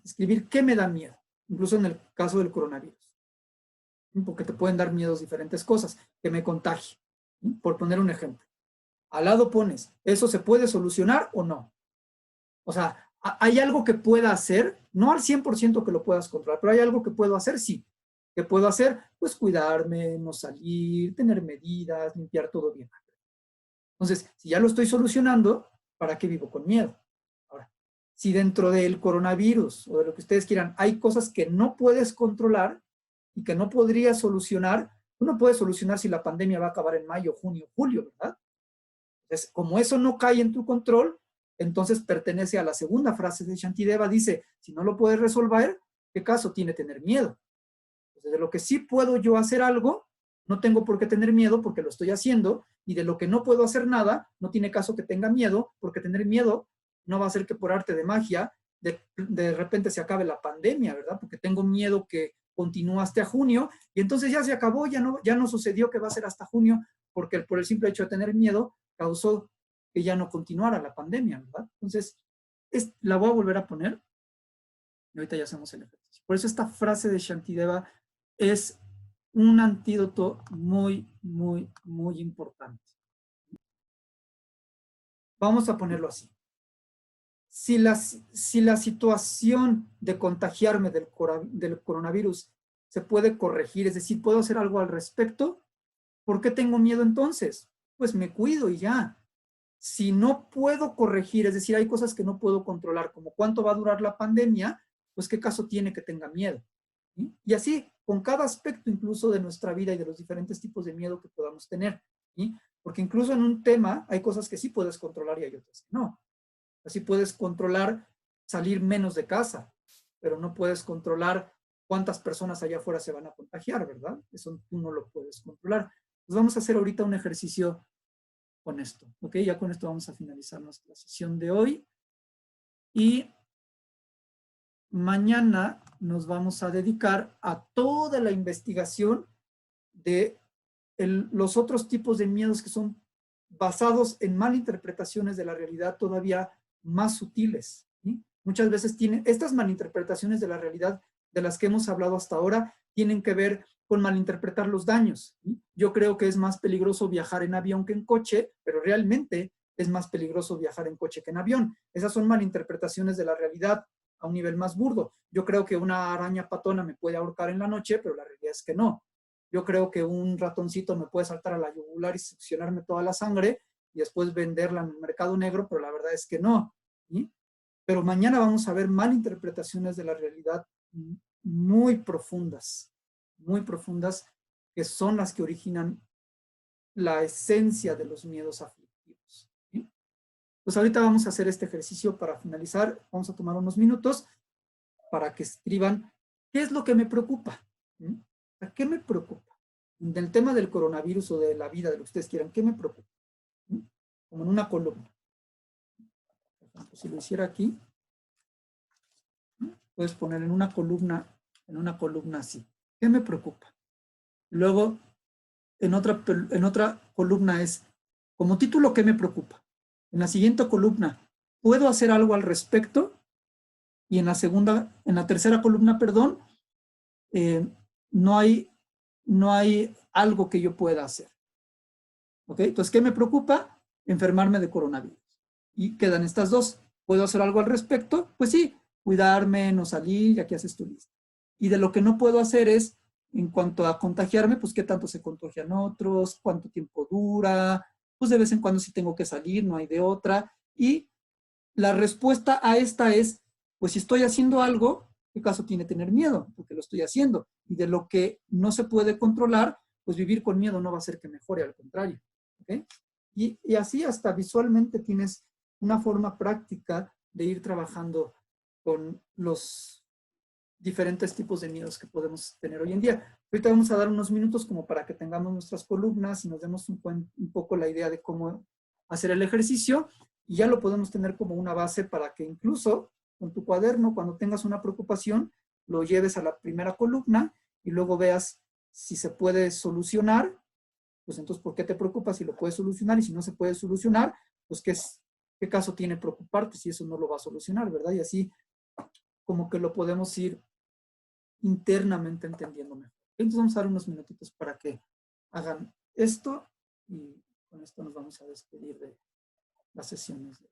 Escribir qué me da miedo, incluso en el caso del coronavirus. Porque te pueden dar miedos diferentes cosas, que me contagie. Por poner un ejemplo. Al lado pones, ¿eso se puede solucionar o no? O sea, ¿hay algo que pueda hacer? No al 100% que lo puedas controlar, pero ¿hay algo que puedo hacer? Sí. ¿Qué puedo hacer? Pues cuidarme, no salir, tener medidas, limpiar todo bien. Entonces, si ya lo estoy solucionando, ¿para qué vivo con miedo? Ahora, si dentro del coronavirus o de lo que ustedes quieran, hay cosas que no puedes controlar y que no podrías solucionar, uno puede solucionar si la pandemia va a acabar en mayo, junio, julio, ¿verdad? Entonces, como eso no cae en tu control, entonces pertenece a la segunda frase de Shantideva, dice, si no lo puedes resolver, ¿qué caso tiene tener miedo? Entonces, de lo que sí puedo yo hacer algo, no tengo por qué tener miedo porque lo estoy haciendo, y de lo que no puedo hacer nada, no tiene caso que tenga miedo, porque tener miedo no va a hacer que por arte de magia de repente se acabe la pandemia, ¿verdad? Porque tengo miedo que continúe hasta junio, y entonces ya se acabó, ya no sucedió que va a ser hasta junio, porque por el simple hecho de tener miedo causó que ya no continuara la pandemia, ¿verdad? Entonces, la voy a volver a poner, y ahorita ya hacemos el ejercicio. Por eso esta frase de Shantideva es un antídoto muy, muy, muy importante. Vamos a ponerlo así. Si la situación de contagiarme del coronavirus se puede corregir, es decir, puedo hacer algo al respecto, ¿por qué tengo miedo entonces? Pues me cuido y ya. Si no puedo corregir, es decir, hay cosas que no puedo controlar, como cuánto va a durar la pandemia, pues qué caso tiene que tenga miedo. ¿Sí? Y así, con cada aspecto incluso de nuestra vida y de los diferentes tipos de miedo que podamos tener. ¿Sí? Porque incluso en un tema hay cosas que sí puedes controlar y hay otras que no. Así puedes controlar salir menos de casa, pero no puedes controlar cuántas personas allá afuera se van a contagiar, ¿verdad? Eso tú no lo puedes controlar. Pues vamos a hacer ahorita un ejercicio con esto, ¿ok? Ya con esto vamos a finalizar nuestra sesión de hoy. Y mañana nos vamos a dedicar a toda la investigación de los otros tipos de miedos que son basados en malinterpretaciones de la realidad todavía más sutiles. ¿Sí? Muchas veces tienen, estas malinterpretaciones de la realidad de las que hemos hablado hasta ahora, tienen que ver con malinterpretar los daños. ¿Sí? Yo creo que es más peligroso viajar en avión que en coche, pero realmente es más peligroso viajar en coche que en avión. Esas son malinterpretaciones de la realidad a un nivel más burdo. Yo creo que una araña patona me puede ahorcar en la noche, pero la realidad es que no. Yo creo que un ratoncito me puede saltar a la yugular y succionarme toda la sangre y después venderla en el mercado negro, pero la verdad es que no. ¿Sí? Pero mañana vamos a ver malinterpretaciones de la realidad muy profundas, que son las que originan la esencia de los miedos aflictivos. ¿Sí? Pues ahorita vamos a hacer este ejercicio para finalizar. Vamos a tomar unos minutos. para que escriban qué es lo que me preocupa. ¿Mm? ¿A qué me preocupa? Del tema del coronavirus o de la vida, de lo que ustedes quieran, ¿qué me preocupa? ¿Mm? Como en una columna. Por ejemplo, si lo hiciera aquí, puedes poner en una columna así. ¿Qué me preocupa? Luego, en otra columna es, como título, ¿qué me preocupa? En la siguiente columna, ¿puedo hacer algo al respecto? Y en la tercera columna, perdón, eh, no hay, no hay algo que yo pueda hacer. ¿Ok? Entonces, ¿qué me preocupa? Enfermarme de coronavirus. Y quedan estas dos. ¿Puedo hacer algo al respecto? Pues sí, cuidarme, no salir, ya que haces tu lista. Y de lo que no puedo hacer es, en cuanto a contagiarme, pues qué tanto se contagian otros, cuánto tiempo dura, pues de vez en cuando sí tengo que salir, no hay de otra. Y la respuesta a esta es, pues si estoy haciendo algo, ¿qué caso tiene tener miedo? Porque lo estoy haciendo. Y de lo que no se puede controlar, pues vivir con miedo no va a hacer que mejore, al contrario. ¿Okay? Y así hasta visualmente tienes una forma práctica de ir trabajando con los diferentes tipos de miedos que podemos tener hoy en día. Ahorita vamos a dar unos minutos como para que tengamos nuestras columnas y nos demos un poco la idea de cómo hacer el ejercicio y ya lo podemos tener como una base para que incluso con tu cuaderno, cuando tengas una preocupación, lo lleves a la primera columna y luego veas si se puede solucionar, pues entonces, ¿por qué te preocupas si lo puedes solucionar? Y si no se puede solucionar, pues ¿qué caso tiene preocuparte si eso no lo va a solucionar, ¿verdad? Y así como que lo podemos ir internamente entendiendo mejor. Entonces vamos a dar unos minutitos para que hagan esto y con esto nos vamos a despedir de las sesiones.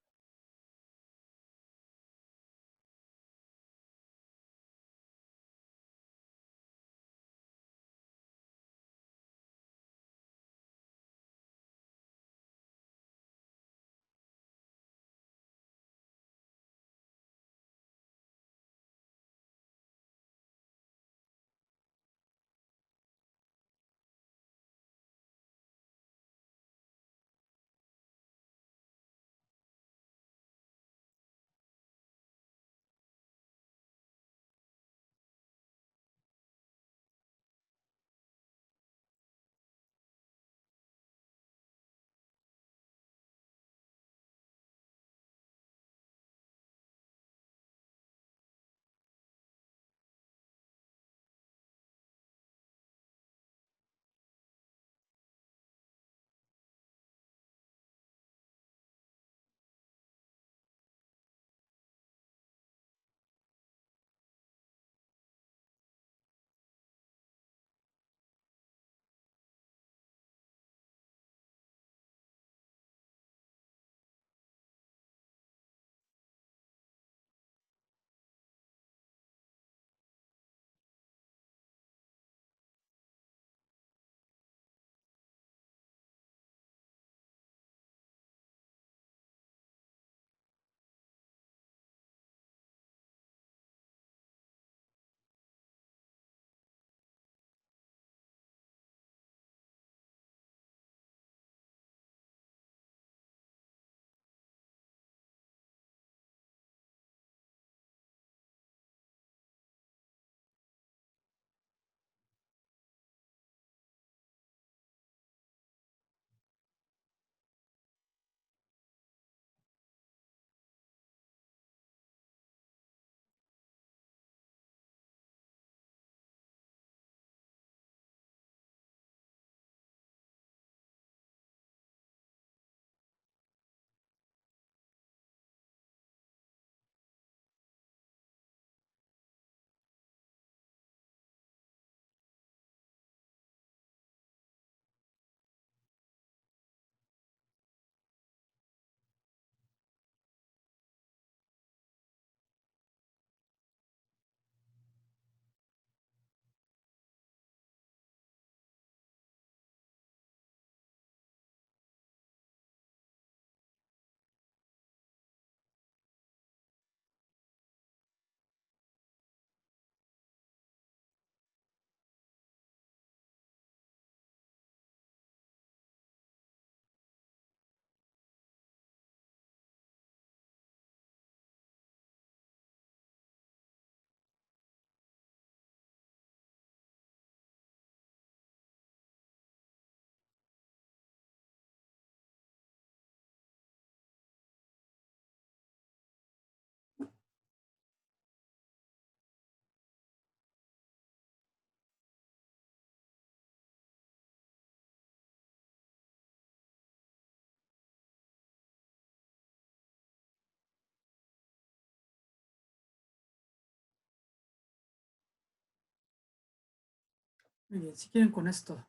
Muy bien, si quieren con esto,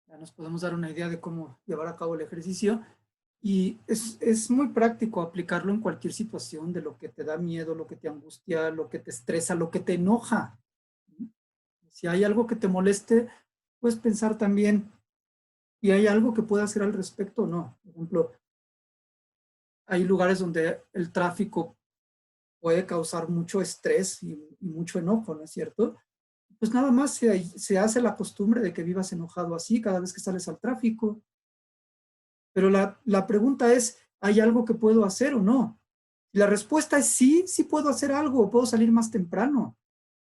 ya nos podemos dar una idea de cómo llevar a cabo el ejercicio. Y es muy práctico aplicarlo en cualquier situación, de lo que te da miedo, lo que te angustia, lo que te estresa, lo que te enoja. Si hay algo que te moleste, puedes pensar también, ¿y hay algo que pueda hacer al respecto o no? Por ejemplo, hay lugares donde el tráfico puede causar mucho estrés y mucho enojo, ¿no es cierto? Pues nada más se hace la costumbre de que vivas enojado así cada vez que sales al tráfico. Pero la pregunta es, ¿hay algo que puedo hacer o no? Y la respuesta es sí, sí puedo hacer algo, puedo salir más temprano,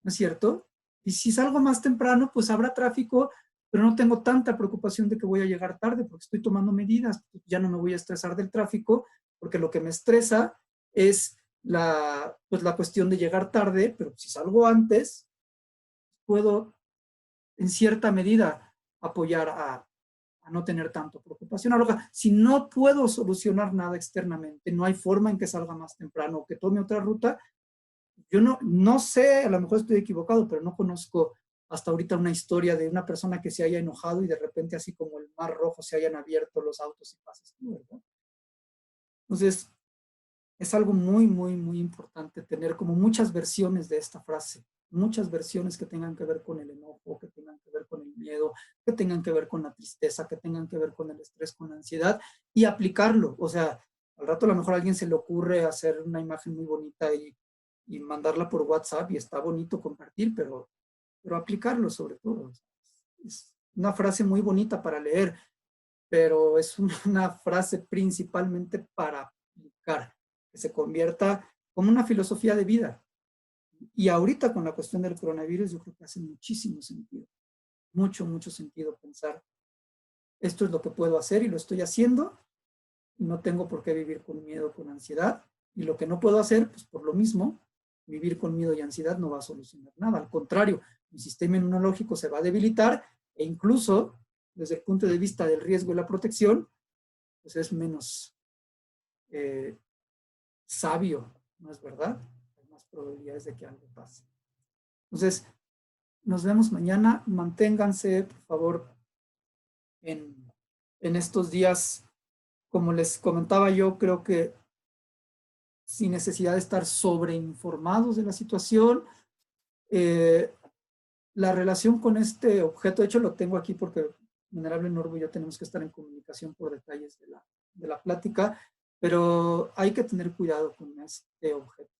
¿no es cierto? Y si salgo más temprano, pues habrá tráfico, pero no tengo tanta preocupación de que voy a llegar tarde porque estoy tomando medidas. Ya no me voy a estresar del tráfico, porque lo que me estresa es pues la cuestión de llegar tarde, pero si salgo antes, puedo en cierta medida apoyar a no tener tanto preocupación. Ahora, si no puedo solucionar nada externamente, no hay forma en que salga más temprano o que tome otra ruta, yo no sé, a lo mejor estoy equivocado, pero no conozco hasta ahorita una historia de una persona que se haya enojado y de repente así como el mar rojo se hayan abierto los autos y pases, ¿verdad? Entonces, es algo muy, muy, muy importante tener como muchas versiones de esta frase, muchas versiones que tengan que ver con el enojo, que tengan que ver con el miedo, que tengan que ver con la tristeza, que tengan que ver con el estrés, con la ansiedad, y aplicarlo. O sea, al rato a lo mejor a alguien se le ocurre hacer una imagen muy bonita y mandarla por WhatsApp y está bonito compartir, pero aplicarlo sobre todo. Es una frase muy bonita para leer, pero es una frase principalmente para aplicar, que se convierta como una filosofía de vida. Y ahorita con la cuestión del coronavirus, yo creo que hace muchísimo sentido, mucho, mucho sentido pensar, esto es lo que puedo hacer y lo estoy haciendo, y no tengo por qué vivir con miedo, con ansiedad, y lo que no puedo hacer, pues por lo mismo, vivir con miedo y ansiedad no va a solucionar nada, al contrario, mi sistema inmunológico se va a debilitar e incluso desde el punto de vista del riesgo y la protección, pues es menos sabio, ¿no es verdad? Hay más probabilidades de que algo pase. Entonces, nos vemos mañana. Manténganse, por favor, en estos días. Como les comentaba, yo creo que sin necesidad de estar sobreinformados de la situación, la relación con este objeto, de hecho lo tengo aquí porque Venerable Norbo y yo tenemos que estar en comunicación por detalles de la plática, pero hay que tener cuidado con este objeto,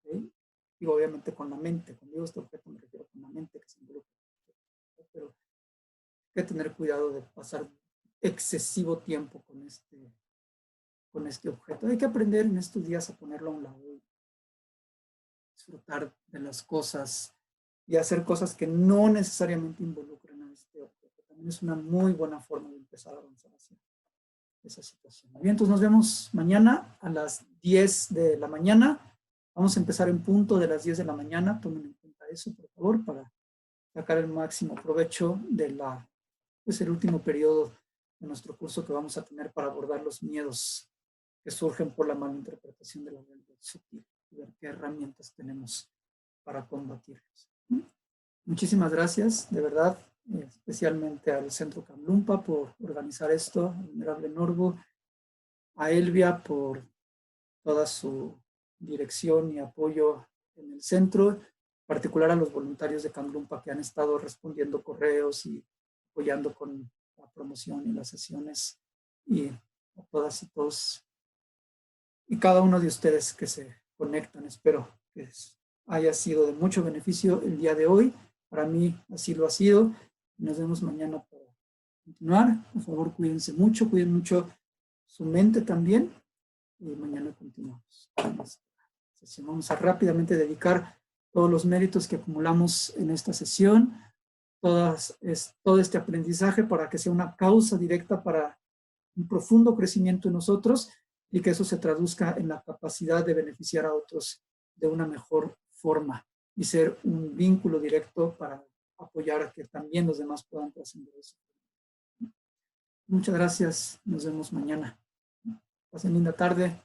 ¿okay? Y obviamente con la mente, cuando digo este objeto me refiero con la mente que se involucra, pero hay que tener cuidado de pasar excesivo tiempo con este objeto. Hay que aprender en estos días a ponerlo a un lado, disfrutar de las cosas y hacer cosas que no necesariamente involucren a este objeto. También es una muy buena forma de empezar a avanzar hacia esa situación. Bien, entonces nos vemos mañana a las 10 de la mañana. Vamos a empezar en punto de las 10 de la mañana. Tomen en cuenta eso, por favor, para sacar el máximo provecho de pues el último periodo de nuestro curso que vamos a tener para abordar los miedos que surgen por la mala interpretación de la realidad sutil y ver qué herramientas tenemos para combatirlos. Muchísimas gracias, de verdad, especialmente al Centro Kamloopa por organizar esto, a Venerable Norbo, a Elvia por toda su dirección y apoyo en el centro, en particular a los voluntarios de Kamloopa que han estado respondiendo correos y apoyando con la promoción y las sesiones, y a todas y todos y cada uno de ustedes que se conectan. Espero que haya sido de mucho beneficio el día de hoy. Para mí así lo ha sido. Nos vemos mañana para continuar. Por favor, cuídense mucho, cuiden mucho su mente también. Y mañana continuamos. Vamos a rápidamente dedicar todos los méritos que acumulamos en esta sesión, todo este aprendizaje para que sea una causa directa para un profundo crecimiento en nosotros y que eso se traduzca en la capacidad de beneficiar a otros de una mejor forma y ser un vínculo directo para apoyar a que también los demás puedan trascender eso. Muchas gracias. Nos vemos mañana. Pasen linda tarde.